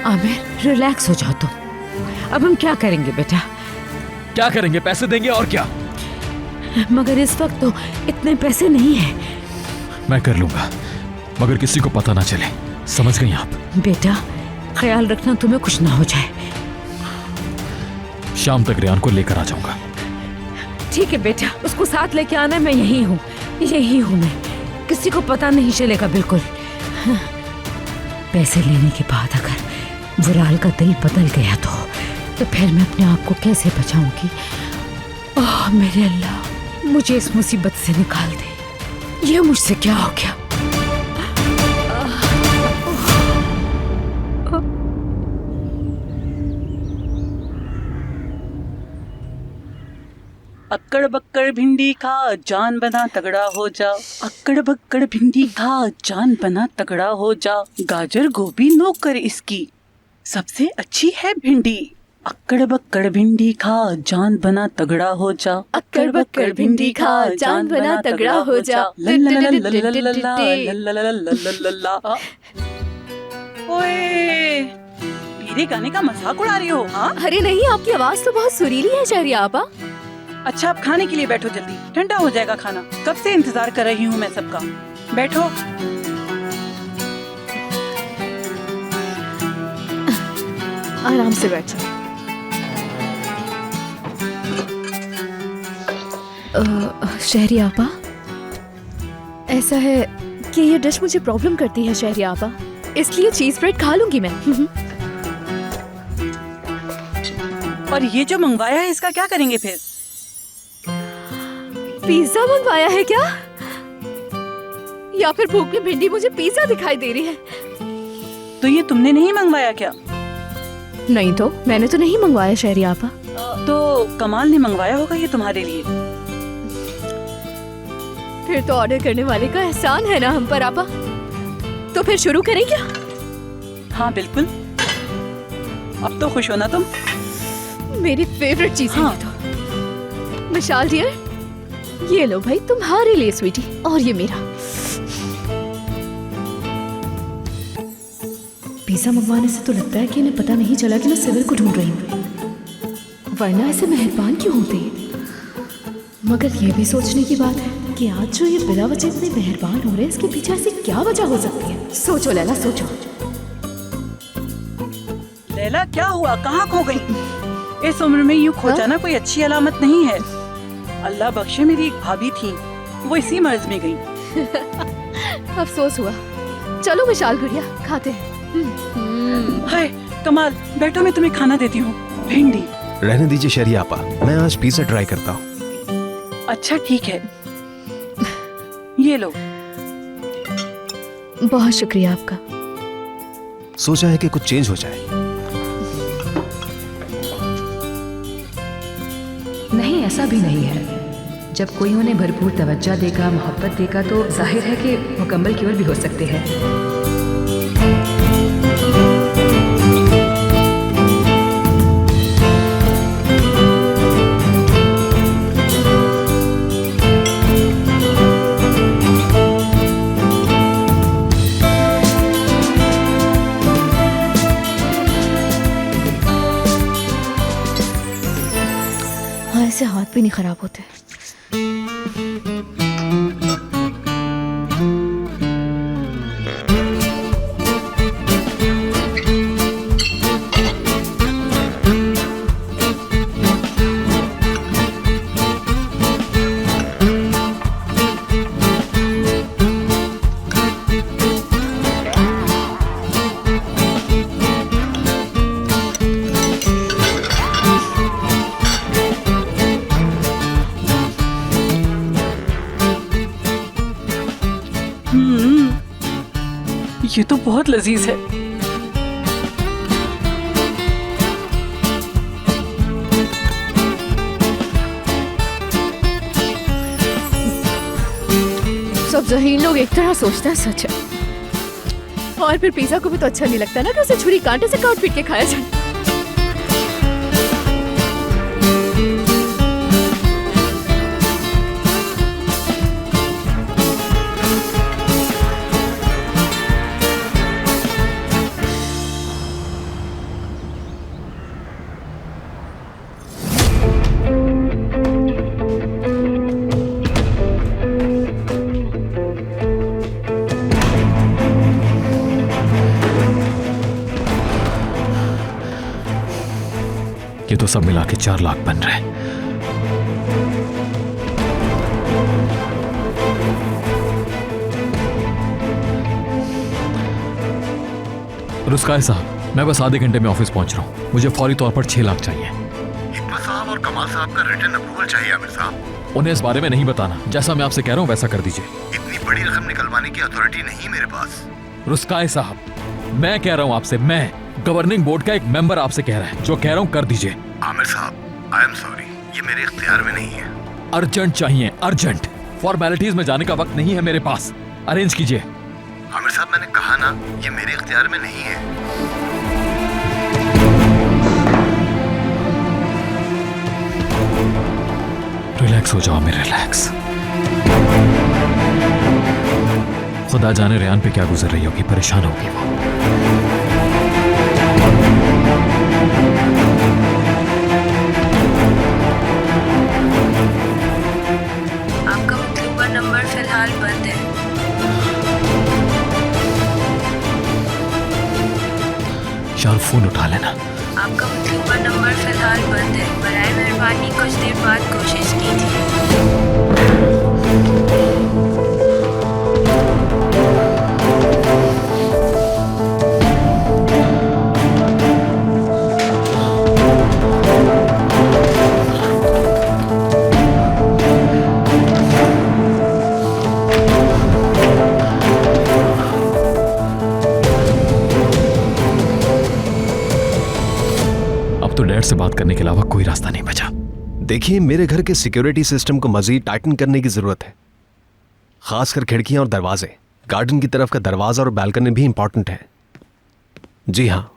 आमिर रिलैक्स हो जाओ तुम। अब हम क्या करेंगे बेटा? क्या करेंगे? पैसे देंगे और क्या। मगर इस वक्त तो इतने पैसे नहीं है। मैं कर लूंगा, मगर किसी को पता ना चले, समझ गई आप? बेटा ख्याल रखना तुम्हें कुछ ना हो जाए। शाम तक रेयान को लेकर आ जाऊंगा। ठीक है बेटा, उसको साथ लेके आना। मैं यही हूँ मैं। किसी को पता नहीं चलेगा बिल्कुल। पैसे लेने के बाद अगर वुराल का दिल बदल गया तो फिर मैं अपने आप को कैसे बचाऊंगी? ओह मेरे अल्लाह, मुझे इस मुसीबत से निकाल दे। ये मुझसे क्या हो गया? अक्कड़ बक्कड़ भिंडी खा जान बना तगड़ा हो जा। अक्कड़ बक्कड़ भिंडी खा जान बना तगड़ा हो जा। गाजर गोभी नौकर इसकी सबसे अच्छी है भिंडी। अक्कड़ बक्कड़ भिंडी खा जान बना तगड़ा हो जा। अक्कड़ बक्कड़ भिंडी खा जान बना तगड़ा हो जा। ओए, मेरे गाने का मजाक उड़ा रही हो? हाँ? अरे नहीं, आपकी आवाज तो बहुत सुरीली है शहरिया आपा। अच्छा अब खाने के लिए बैठो, जल्दी ठंडा हो जाएगा खाना। कब से इंतजार कर रही हूँ मैं सबका। बैठो। आराम से बैठो। शहरी आपा, ऐसा है कि ये डिश मुझे प्रॉब्लम करती है शहरी आपा, इसलिए चीज ब्रेड खा लूंगी मैं। और ये जो मंगवाया है इसका क्या करेंगे फिर? पिज्जा मंगवाया है क्या? या फिर भूख में भिंडी मुझे पिज्जा दिखाई दे रही है? तो ये तुमने नहीं मंगवाया क्या? नहीं तो मैंने तो नहीं मंगवाया शहरी आपा। तो कमाल ने मंगवाया होगा ये तुम्हारे लिए। फिर तो ऑर्डर करने वाले का एहसान है ना हम पर आपा। तो फिर शुरू करें क्या? हाँ बिल्कुल। अब तो खुश हो ना तुम? मेरी फेवरेट चीज है। तो मिशाल डियर, ये लो भाई तुम्हारे लिए स्वीटी, और ये मेरा। पिज्जा मंगवाने से तो लगता है कि इन्हें पता नहीं चला कि मैं सिविल को ढूंढ रही हूँ, वरना ऐसे मेहरबान क्यों होते हैं? मगर ये भी सोचने की बात है कि आज जो ये बिला वजह इतने मेहरबान हो रहे हैं, इसके पीछे ऐसी क्या वजह हो सकती है? सोचो लैला, सोचो। लैला क्या हुआ, कहाँ खो गई? इस उम्र में यूँ खो जाना कोई अच्छी अलामत नहीं है। अल्लाह बख्शे, मेरी एक भाभी थी, वो इसी मर्ज में गई। अफसोस हुआ। चलो विशाल गुड़िया, खाते हैं। हाय कमाल, बैठो मैं तुम्हें खाना देती हूँ। भिंडी रहने दीजिए शहरी आपा, मैं आज पिज्जा ट्राई करता हूँ। अच्छा ठीक है, ये लो। बहुत शुक्रिया आपका। सोचा है कि कुछ चेंज हो जाए। नहीं, ऐसा भी नहीं है। जब कोई उन्हें भरपूर तवज्जो देगा, मोहब्बत देगा, तो जाहिर है कि मुकम्मल क्योर भी हो सकते हैं। ऐसे हाथ भी नहीं खराब होते। ये तो बहुत लजीज है। सब ज़हीन लोग एक तरह सोचते हैं, सच है। और फिर पिज्जा को भी तो अच्छा नहीं लगता ना कि उसे छुरी कांटे से काट पीट के खाया जाए। ये तो सब मिला के 4 लाख बन रहे हैं। रुस्काय साहब, मैं बस आधे घंटे में ऑफिस पहुंच रहा हूं। मुझे फौरी तौर पर 6 लाख चाहिए। हिकमत साहब और कमाल साहब का रिटर्न अप्रूवल चाहिए आमिर साहब। उन्हें इस बारे में नहीं बताना। जैसा मैं आपसे कह रहा हूं वैसा कर दीजिए। इतनी बड़ी रकम निकलवाने की अथॉरिटी नहीं मेरे पास। रुस्काय साहब, मैं कह रहा हूं आपसे, मैं गवर्निंग बोर्ड का एक मेंबर आपसे कह रहा है। जो कह रहा हूं कर दीजिए। आमिर साहब, आई एम सॉरी, ये मेरे इख्तियार में नहीं है। अर्जेंट चाहिए, अर्जेंट। फॉर्मेलिटीज में जाने का वक्त नहीं है मेरे पास। अरेंज कीजिए। आमिर साहब, मैंने कहा ना, ये मेरे इख्तियार में नहीं है। रिलैक्स हो जाओ मेरे, रिलैक्स। खुदा जाने रेयान पे क्या गुजर रही होगी, परेशान होगी वो। आपका मतलूबा नंबर फिलहाल बंद है। शाल, फोन उठा लेना। आपका मतलूबा नंबर फिलहाल बंद है। बराए मेहरबानी कुछ देर बाद कोशिश कीजिए। अब तो डैड से बात करने के अलावा कोई रास्ता नहीं बचा। देखिए, मेरे घर के सिक्योरिटी सिस्टम को मजीद टाइटन करने की जरूरत है, खासकर खिड़कियां और दरवाजे। गार्डन की तरफ का दरवाजा और बैल्कनी भी इंपॉर्टेंट है। जी हाँ,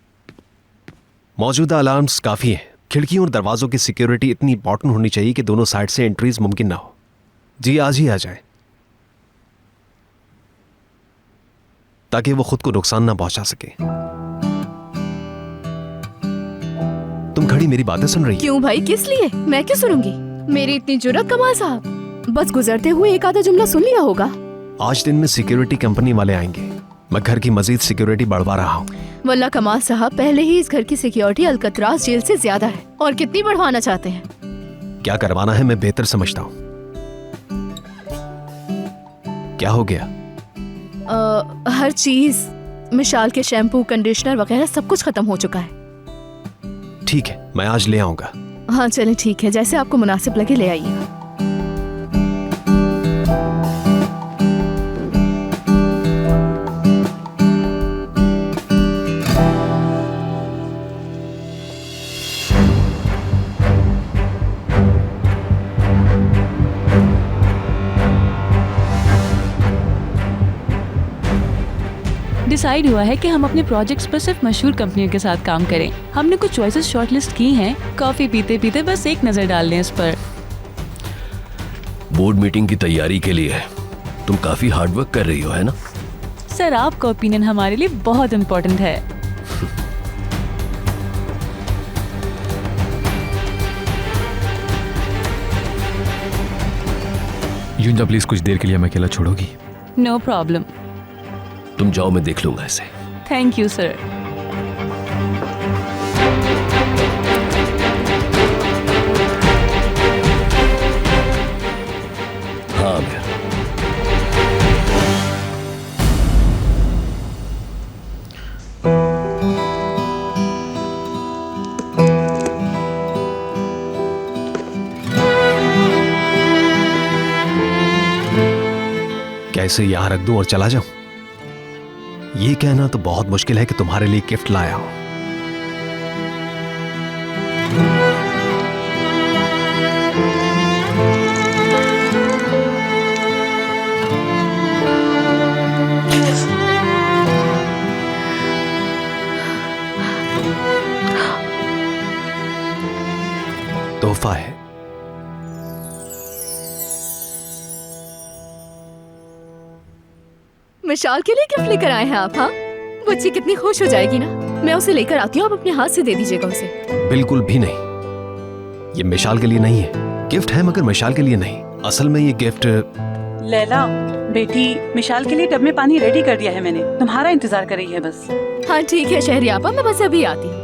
मौजूदा अलार्म्स काफी हैं। खिड़कियों और दरवाजों की सिक्योरिटी इतनी इंपॉर्टेंट होनी चाहिए कि दोनों साइड से एंट्रीज मुमकिन ना हो। जी, आज ही आ जाए ताकि वो खुद को नुकसान ना पहुंचा सके। तुम खड़ी मेरी बातें सुन रही? क्यों भाई, किस लिए? मैं क्यों सुनूंगी? मेरी इतनी जुर्रत कमाल साहब? बस गुजरते हुए एक आधा जुमला सुन लिया होगा। आज दिन में सिक्योरिटी कंपनी वाले आएंगे। मैं घर की मजीद सिक्योरिटी बढ़वा रहा हूँ। वल्ला कमाल साहब, पहले ही इस घर की सिक्योरिटी अलकतराज जेल से ज्यादा है, और कितनी बढ़वाना चाहते हैं? क्या करवाना है मैं बेहतर समझता हूँ। क्या हो गया? हर चीज, मिशाल के शैम्पू, कंडीशनर वगैरह सब कुछ खत्म हो चुका है। ठीक है, मैं आज ले आऊंगा। हाँ चले, ठीक है, जैसे आपको मुनासिब लगे ले आइएगा। डिसाइड हुआ है कि हम अपने प्रोजेक्ट्स पर सिर्फ मशहूर कंपनियों के साथ काम करें। हमने कुछ चॉइसेस शॉर्टलिस्ट की हैं। कॉफी पीते पीते बस एक नजर डाल लें इस पर। बोर्ड मीटिंग की तैयारी के लिए तुम काफी हार्डवर्क कर रही हो, है ना? सर, आपका ओपिनियन हमारे लिए बहुत इम्पोर्टेंट है। युंजा, प्लीज कुछ देर के लिए मैं अकेला छोड़ोगी? No problem. तुम जाओ, मैं देख लूंगा इसे। Thank you sir. हाँ आमिर, क्या इसे यहां रख दूं और चला जाऊं? ये कहना तो बहुत मुश्किल है कि तुम्हारे लिए गिफ्ट लाया हूं। तोहफा है। मिशाल के लिए गिफ्ट लेकर आए हैं आप? हाँ, बच्ची कितनी खुश हो जाएगी ना। मैं उसे लेकर आती हूँ, आप अपने हाथ से दे दीजिएगा उसे। बिल्कुल भी नहीं, ये मिशाल के लिए नहीं है। गिफ्ट है मगर मिशाल के लिए नहीं। असल में ये गिफ्ट। लैला बेटी, मिशाल के लिए टब में पानी रेडी कर दिया है मैंने, तुम्हारा इंतजार कर रही है बस। हाँ ठीक है शहरी आपा, मैं बस अभी आती हूँ।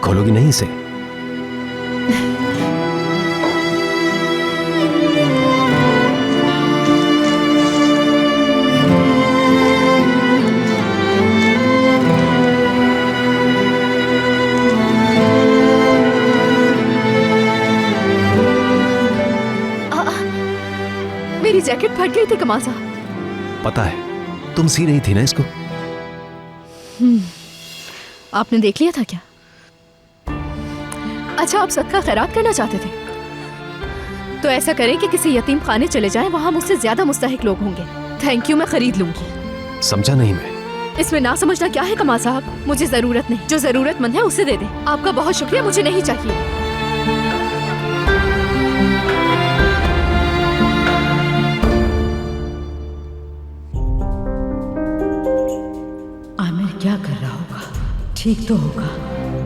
खोलोगी नहीं इसे? मेरी जैकेट फट गई थी कमाल साहब। पता है, तुम सी रही थी ना इसको। आपने देख लिया था क्या? अच्छा, आप सदका खैरात करना चाहते थे? तो ऐसा करें कि किसी यतीम खाने चले जाएं, वहां मुझसे ज्यादा मुस्तहिक लोग होंगे। थैंक यू, मैं खरीद लूंगी। समझा नहीं मैं। इसमें ना समझना क्या है कमाल साहब, मुझे जरूरत नहीं, जो जरूरतमंद है उसे दे दें। आपका बहुत शुक्रिया, मुझे नहीं चाहिए। आमिर क्या कर रहा होगा? ठीक तो होगा,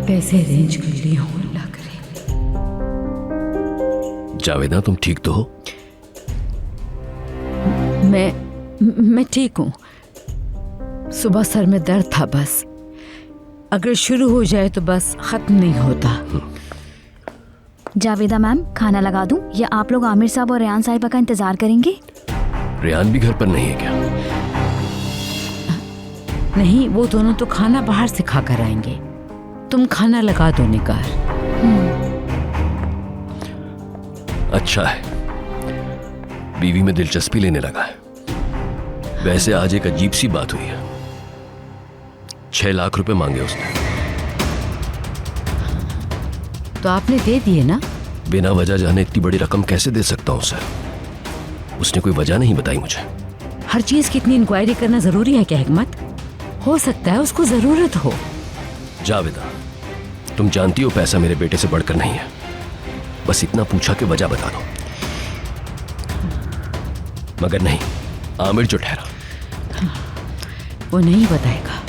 पैसे अरेंज कर लिए हों, अल्लाह करे। जावेदा, तुम ठीक तो हो? मैं ठीक हूँ। सुबह सर में दर्द था बस। अगर शुरू हो जाए तो बस खत्म नहीं होता। जावेदा मैम, खाना लगा दूं या आप लोग आमिर साहब और रेयान साहिबा का इंतजार करेंगे? रेयान भी घर पर नहीं है क्या? नहीं, वो दोनों तो खाना बाहर से खा कर आएंगे। तुम खाना लगा दो निगार। अच्छा है, बीवी में दिलचस्पी लेने लगा है। वैसे आज एक अजीब सी बात हुई है। 6 लाख रुपए मांगे उसने। तो आपने दे दिए ना? बिना वजह जाने इतनी बड़ी रकम कैसे दे सकता हूं सर? उसने कोई वजह नहीं बताई मुझे। हर चीज की इतनी इंक्वायरी करना जरूरी है क्या हिकमत? हो सकता है उसको जरूरत हो। जावेदा, तुम जानती हो पैसा मेरे बेटे से बढ़कर नहीं है। बस इतना पूछा कि वजह बता दो। मगर नहीं, आमिर जो ठहरा वो नहीं बताएगा।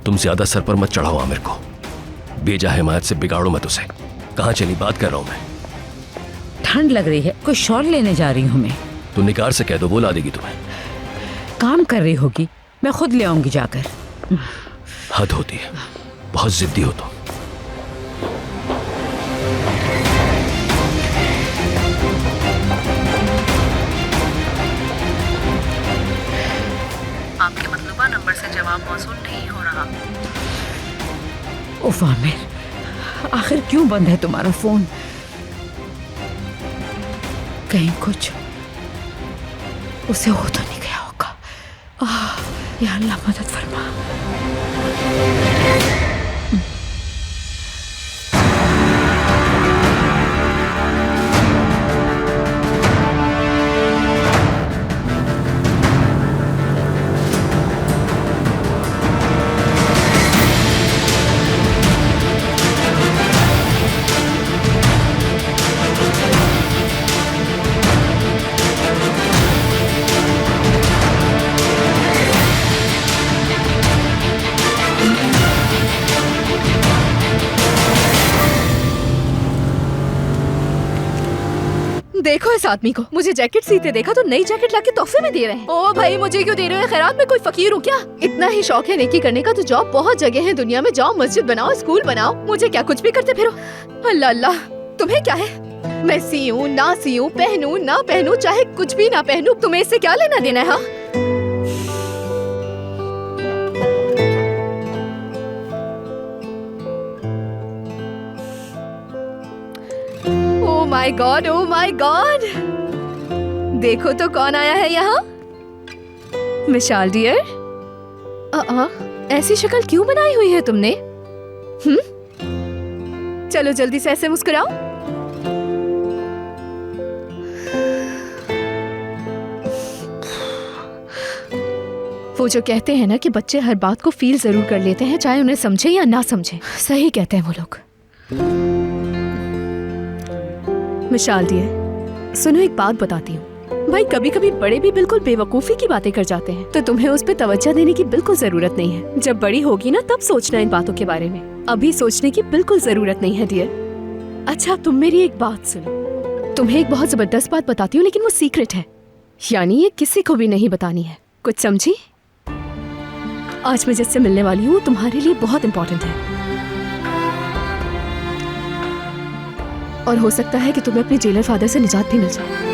तुम ज्यादा सर पर मत चढ़ाओ आमिर को। बेजा हिमायत से बिगाड़ो मत उसे। कहां चली बात कर रहा हूं मैं। ठंड लग रही है, कोई शॉल लेने जा रही हूं मैं। तो निकार से कह दो, वो ला देगी तुम्हें। काम कर रही होगी, मैं खुद ले आऊंगी जाकर। हद होती है, बहुत जिद्दी हो तुम। आपके मतलूबा नंबर से जवाब मौसूल नहीं हो रहा। उफ आमिर, आखिर क्यों बंद है तुम्हारा फोन? कहीं कुछ उसे हो तो नहीं गया होगा। या अल्लाह मदद फरमा। देखो इस आदमी को, मुझे जैकेट सीते देखा तो नई जैकेट लाके तोहफे में दे रहे हैं। ओ भाई, मुझे क्यों दे रहे हैं? खैरात में कोई फकीर हूँ क्या? इतना ही शौक है नेकी करने का तो जाओ, बहुत जगह है दुनिया में, जाओ मस्जिद बनाओ, स्कूल बनाओ। मुझे क्या कुछ भी करते फिरो? अल्लाह अल्लाह, तुम्हें क्या है? मैं सीऊं ना सीऊं, पहनूं ना पहनूं, चाहे कुछ भी ना पहनूं, तुम्हें इससे क्या लेना देना है? हाँ, oh my God, oh my God, देखो तो कौन आया है यहाँ। मिशाल डियर, ऐसी शक्ल क्यों बनाई हुई है तुमने? चलो जल्दी से ऐसे मुस्कुराओ। वो जो कहते हैं ना कि बच्चे हर बात को फील जरूर कर लेते हैं, चाहे उन्हें समझे या ना समझे। सही कहते हैं वो लोग। मिशाल डियर, सुनो एक बात बताती हूँ। भाई कभी कभी बड़े भी बिल्कुल बेवकूफी की बातें कर जाते हैं, तो तुम्हें उस पर तवज्जो देने की बिल्कुल जरूरत नहीं है। जब बड़ी होगी ना तब सोचना इन बातों के बारे में, अभी सोचने की बिल्कुल जरूरत नहीं है डियर। अच्छा तुम मेरी एक बात सुनो, तुम्हें एक बहुत जबरदस्त बात बताती हूँ, लेकिन वो सीक्रेट है, यानी ये किसी को भी नहीं बतानी है। कुछ समझी? आज मैं जिससे मिलने वाली हूँ तुम्हारे लिए बहुत इम्पोर्टेंट है। और हो सकता है कि तुम्हें अपने जेलर फादर से निजात भी मिल जाए।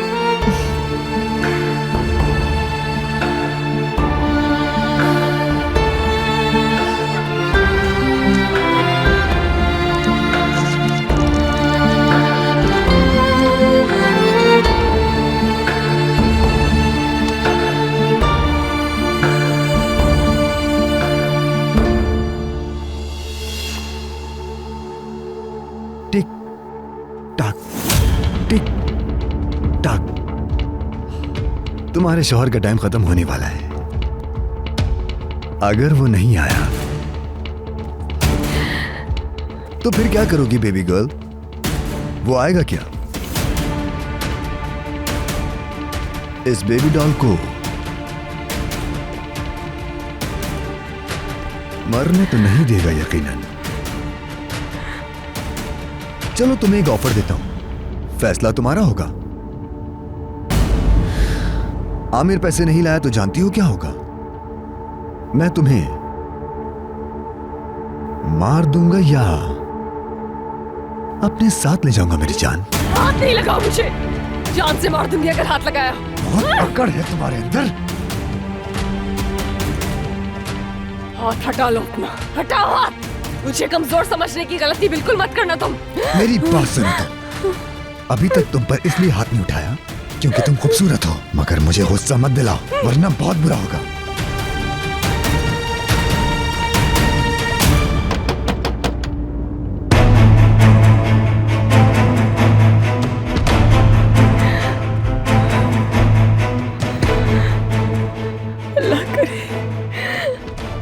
तुम्हारे शौहर का टाइम खत्म होने वाला है। अगर वो नहीं आया तो फिर क्या करोगी बेबी गर्ल? वो आएगा क्या? इस बेबी डॉल को मरने तो नहीं देगा यकीनन। चलो तुम्हें एक ऑफर देता हूं, फैसला तुम्हारा होगा। आमिर पैसे नहीं लाया तो जानती हो क्या होगा? मैं तुम्हें मार दूंगा या अपने साथ ले जाऊंगा मेरी जान। हाथ नहीं लगाओ मुझे, जान से मार दूंगी अगर हाथ लगाया। बहुत अकड़ है तुम्हारे अंदर। हाथ हटा लो अपना, हटाओ हाथ। मुझे कमजोर समझने की गलती बिल्कुल मत करना तुम। मेरी बात सुनो तुम। अभी तक तुम पर इसलिए हाथ नहीं उठाया क्योंकि तुम खूबसूरत हो, मगर मुझे गुस्सा मत दिलाओ वरना बहुत बुरा होगा। अल्लाह करे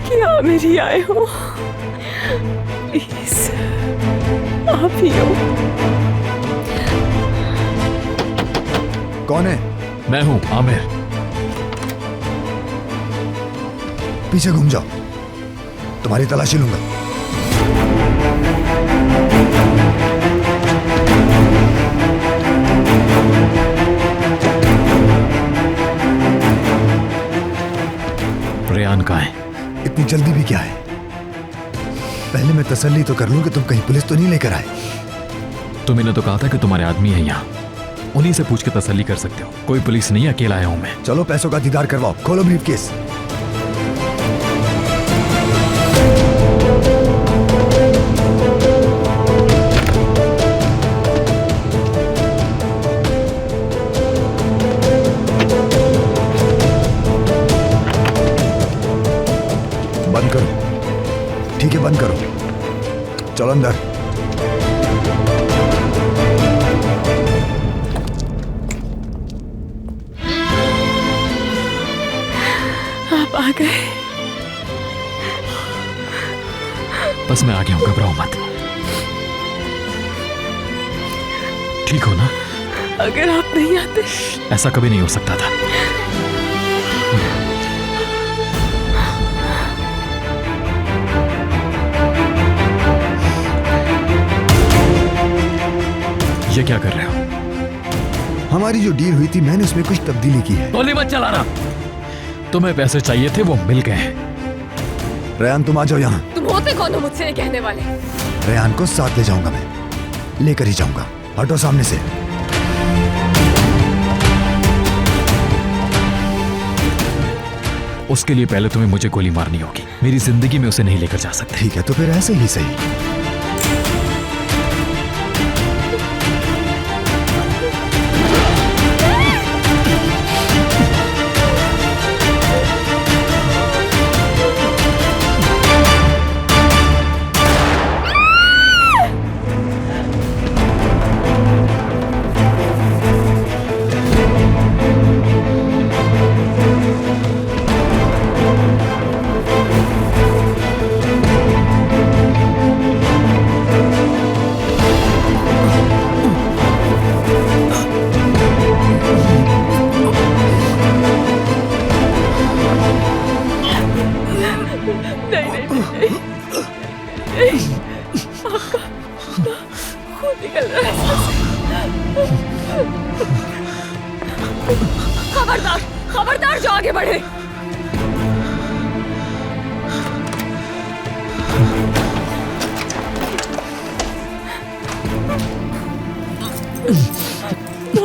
कि आमिर ही आए हो। प्लीज आप ही हो। कौन है? मैं हूं आमिर। पीछे घूम जाओ, तुम्हारी तलाशी लूंगा। रेयान कहाँ है? इतनी जल्दी भी क्या है? पहले मैं तसल्ली तो कर लूं कि तुम कहीं पुलिस तो नहीं लेकर आए। तुमने तो कहा था कि तुम्हारे आदमी है यहाँ, उन्हीं से पूछ के तसल्ली कर सकते हो। कोई पुलिस नहीं, अकेला आया हूं मैं। चलो पैसों का दीदार करवाओ, खोलो ब्रीफकेस। बंद करो। ठीक है बंद करो, चलो अंदर। आप आ गए। बस मैं आ गया हूं, घबराओ मत। ठीक हो ना? अगर आप नहीं आते। ऐसा कभी नहीं हो सकता था। ये क्या कर रहे हो? हमारी जो डील हुई थी मैंने उसमें कुछ तब्दीली की है। गोली मत चलाना। तुम्हें पैसे चाहिए थे, वो मिल गए हैं। रेयान तुम आ जाओ यहाँ। तुम होते कौन हो मुझसे ये कहने वाले? रेयान को साथ ले जाऊंगा मैं, लेकर ही जाऊंगा। हटो सामने से। उसके लिए पहले तुम्हें मुझे गोली मारनी होगी। मेरी जिंदगी में उसे नहीं लेकर जा सकते। ठीक है तो फिर ऐसे ही सही। खबरदार, खबरदार जो आगे बढ़े।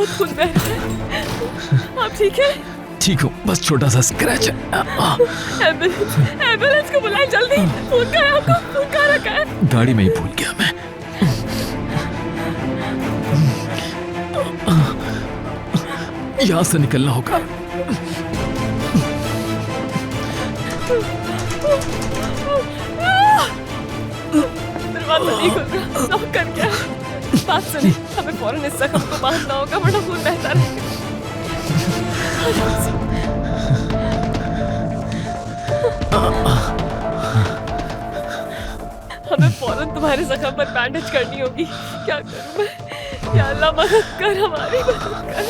बहुत खून बह रहा है। आप ठीक है? ठीक हूँ, बस छोटा सा स्क्रैच है। एम्बुलेंस को बुलाएं जल्दी। खून का है आपको? खून कहाँ रखा है? गाड़ी में ही भूल गया मैं। यहाँ से निकलना होगा। दरवाजा नहीं खुल रहा, लॉक कर गया। बात सुनिए, हमें फौरन इस जख्म को बांधना होगा वरना खून बहता रहेगा। हमें फौरन तुम्हारे जख्म पर बैंडेज करनी होगी। क्या करूं मैं? या अल्लाह मदद कर, हमारी मदद कर।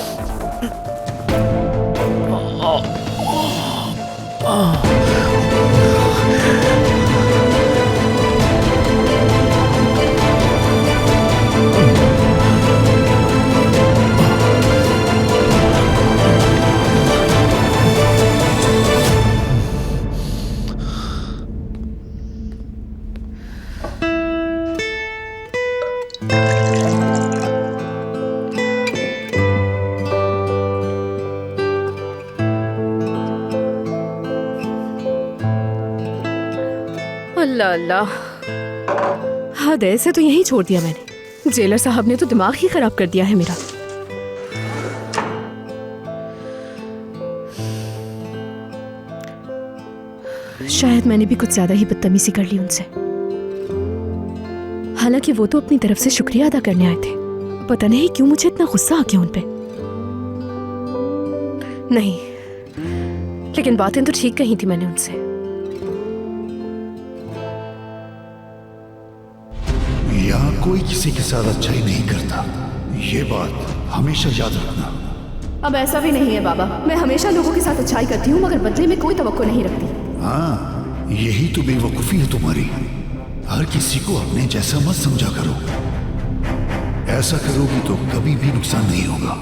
अल्लाह अल्लाह, हद है, ऐसे तो यहीं छोड़ दिया मैंने। जेलर साहब ने तो दिमाग ही खराब कर दिया है मेरा। शायद मैंने भी कुछ ज्यादा ही बदतमीजी कर ली उनसे। हालांकि वो तो अपनी तरफ से शुक्रिया अदा करने आए थे। पता नहीं क्यों मुझे इतना गुस्सा आ गया उन पे। नहीं, लेकिन बातें तो ठीक कही थी मैंने उनसे। यहाँ कोई किसी के साथ अच्छाई नहीं करता, ये बात हमेशा याद रखना। अब ऐसा भी नहीं है बाबा, मैं हमेशा लोगों के साथ अच्छाई करती हूँ मगर बदले में कोई तवक्को नहीं रखती। हाँ, यही तो बेवकूफी है तुम्हारी। हर किसी को अपने जैसा मत समझा करो। ऐसा करोगी तो कभी भी नुकसान नहीं होगा।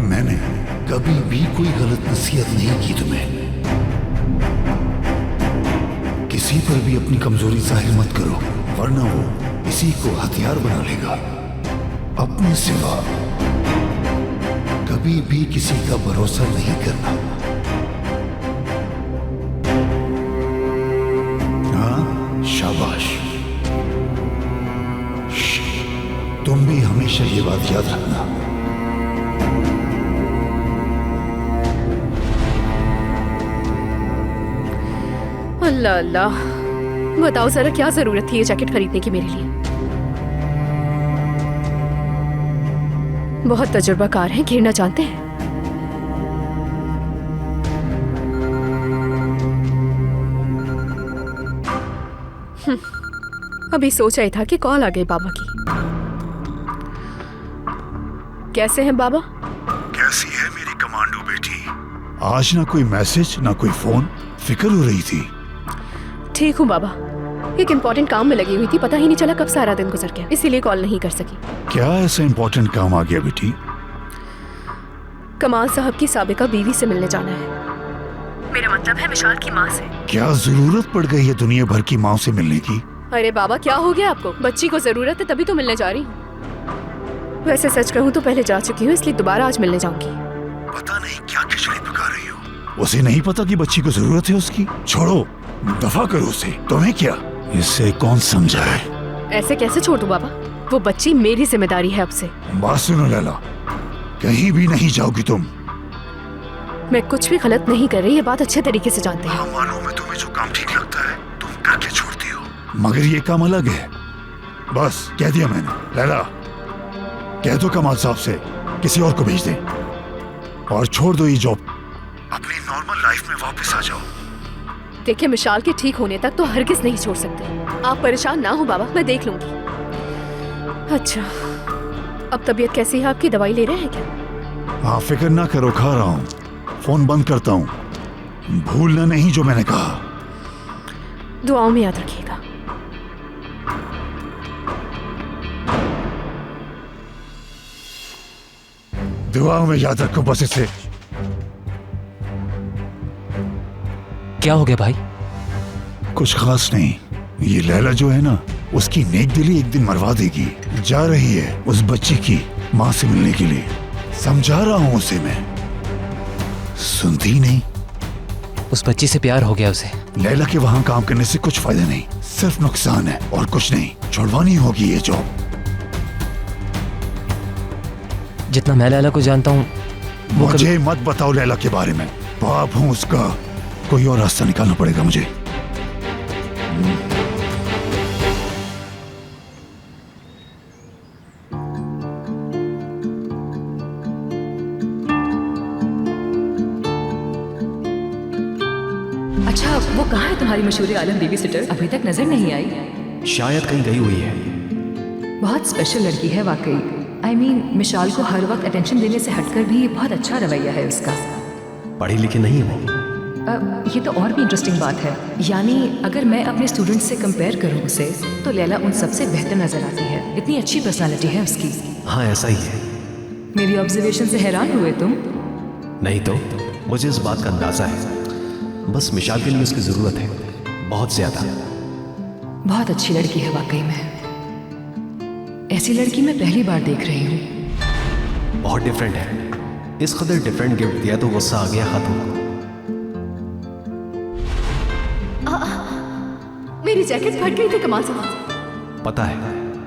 मैंने कभी भी कोई गलत नसीहत नहीं की तुम्हें। किसी पर भी अपनी कमजोरी जाहिर मत करो, वरना वो इसी को हथियार बना लेगा। अपने सिवा कभी भी किसी का भरोसा नहीं करना। हाँ, शाबाश। तुम भी हमेशा ये बात याद रखना। अल्लाह अल्लाह, बताओ जरा क्या जरूरत थी ये जैकेट खरीदने की मेरे लिए? बहुत तजुर्बाकार हैं, घेरना जानते हैं। अभी सोचा ही था कि कॉल आ गई बाबा की। कैसे हैं बाबा? कैसी है मेरी कमांडो बेटी? आज ना कोई मैसेज ना कोई फोन, फिक्र हो रही थी। ठीक हूँ बाबा, एक इम्पोर्टेंट काम में लगी हुई थी, पता ही नहीं चला कब सारा दिन गुजर गया, इसीलिए कॉल नहीं कर सकी। क्या ऐसा इम्पोर्टेंट काम आ गया बेटी? कमाल साहब की साबिका बीवी से मिलने जाना है। मेरा मतलब है विशाल की माँ से। क्या जरूरत पड़ गई है दुनिया भर की माँ से मिलने की? अरे बाबा क्या हो गया आपको? बच्ची को जरूरत है तभी तो मिलने जा रही हूँ। वैसे सच कहूँ तो पहले जा चुकी हूँ, इसलिए दोबारा आज मिलने जाऊंगी। पता नहीं क्या खिचड़ी पका रही हो। उसे नहीं पता कि बच्ची को जरूरत है उसकी? छोड़ो, दफा करो उसे। तुम्हें क्या, इससे कौन समझाए? ऐसे कैसे छोड़ दूं बाबा? वो बच्ची मेरी जिम्मेदारी है अब से। बात सुनो लैला, कहीं भी नहीं जाओगी तुम। मैं कुछ भी गलत नहीं कर रही, ये बात अच्छे तरीके से जानते हैं। मालूम है तुम्हें जो काम ठीक लगता है तुम करके छोड़ती हो, मगर ये काम अलग है। बस कह दिया मैंने। लैला, कह दो कमाल साहब से किसी और को भेज दे और छोड़ दो ये जॉब। अपनी नॉर्मल लाइफ में वापस आ जाओ। देखिए, मिशाल के ठीक होने तक तो हरगिज नहीं छोड़ सकते। आप परेशान ना हो बाबा, मैं देख लूंगी। अच्छा, अब तबीयत कैसी है आपकी? दवाई ले रहे हैं क्या? हाँ, फिक्र ना करो, खा रहा हूँ। फोन बंद करता हूँ, भूलना नहीं जो मैंने कहा। दुआओं में याद रखिएगा। दुआओं में याद रखो बस इसे। क्या हो गया भाई? कुछ खास नहीं। ये लैला जो है ना, उसकी नेक दिली एक दिन मरवा देगी। जा रही है उस बच्ची की माँ से मिलने के लिए। समझा रहा हूं उसे मैं, सुनती नहीं। उस बच्ची से प्यार हो गया उसे। लैला के वहां काम करने से कुछ फायदा नहीं, सिर्फ नुकसान है और कुछ नहीं। छुड़वानी होगी ये जॉब। जितना मैं लैला को जानता हूँ मुझे मत बताओ लैला के बारे में, बाप हूं उसका, कोई और रास्ता निकालना पड़ेगा मुझे। अच्छा, वो कहाँ है तुम्हारी मशहूर आलम बेबी सिटर? अभी तक नजर नहीं आई। शायद कहीं गई हुई है। बहुत स्पेशल लड़की है वाकई। I mean, मिशाल को हर वक्त अटेंशन देने से हटकर भी बहुत अच्छा रवैया है उसका। पढ़ी लिखी नहीं वो। ये तो और भी इंटरेस्टिंग बात है। यानी अगर मैं अपने स्टूडेंट्स से कंपेयर करूं उसे, तो लैला उन सबसे बेहतर नजर आती है। इतनी अच्छी पर्सनालिटी है उसकी। हाँ ऐसा ही है। मेरी ऑब्जर्वेशन से हैरान हुए तुम? नहीं तो, मुझे इस बात का अंदाजा है। बस मिशाल के लिए उसकी जरूरत है, बहुत ज्यादा। बहुत अच्छी लड़की है वाकई में। ऐसी लड़की मैं पहली बार देख रही हूँ। बहुत डिफरेंट है। इस कदर डिफरेंट गिफ्ट दिया तो गुस्सा आ गया खातून को। मेरी जैकेट फट गई थी कमाल से। पता है,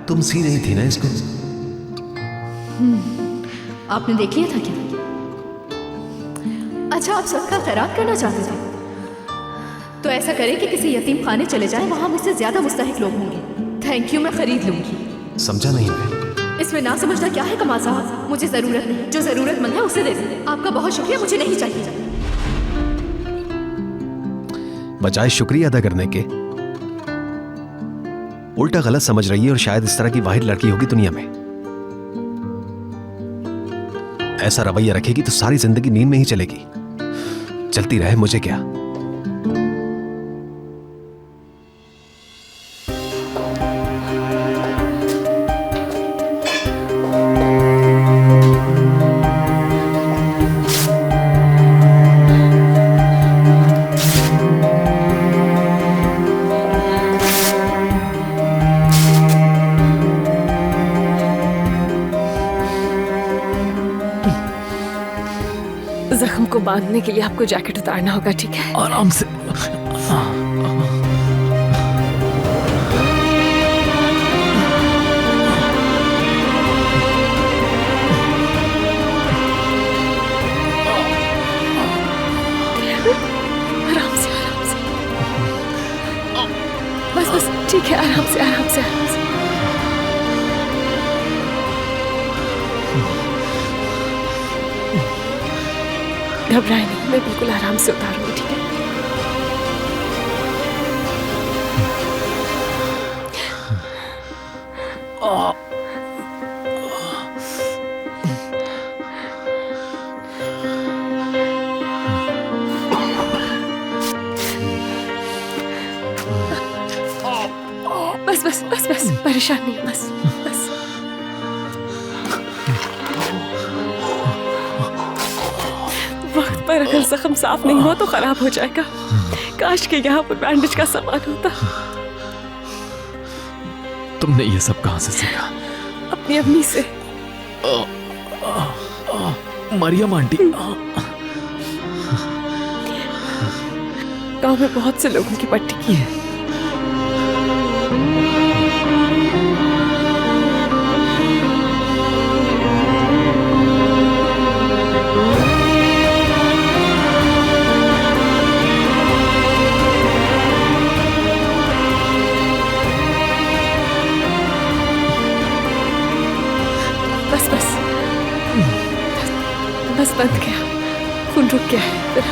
तुम सी रही थी ना इसको। आपने देख लिया था क्या? अच्छा, आप सबका खैरात करना चाहते थे? तो ऐसा करें कि किसी यतीम खाने चले जाएं, वहां मुझसे ज्यादा मुस्तहिक लोग होंगे। थैंक यू, मैं खरीद लूंगी। समझा नहीं मैं। इसमें ना समझना क्या है कमाल साहब? मुझे जरूरत नहीं, जो जरूरतमंद है उसे दे दें। आपका बहुत शुक्रिया, मुझे नहीं चाहिए। बजाय शुक्रिया अदा करने के उल्टा गलत समझ रही है, और शायद इस तरह की वाहिद लड़की होगी दुनिया में। ऐसा रवैया रखेगी तो सारी जिंदगी नींद में ही चलेगी। चलती रहे, मुझे क्या। जख्म को बांधने के लिए आपको जैकेट उतारना होगा, ठीक है? आराम से। आराम से, आराम से। बस बस, ठीक है, आराम से, आराम से, आराम से। घबराए नहीं, मैं बिल्कुल आराम से उतारूंगी, ठीक है? बस बस बस बस, परेशान नहीं, बस बस। वक्त पर अगर जख्म साफ नहीं हो तो खराब हो जाएगा। काश के यहाँ पर बैंडेज का सामान होता। तुमने ये सब कहाँ से सीखा? अपनी अम्मी से। मरियम आंटी। गांव में बहुत से लोगों की पट्टी की है। बस बस बस, बंद गया, खून रुक गया है।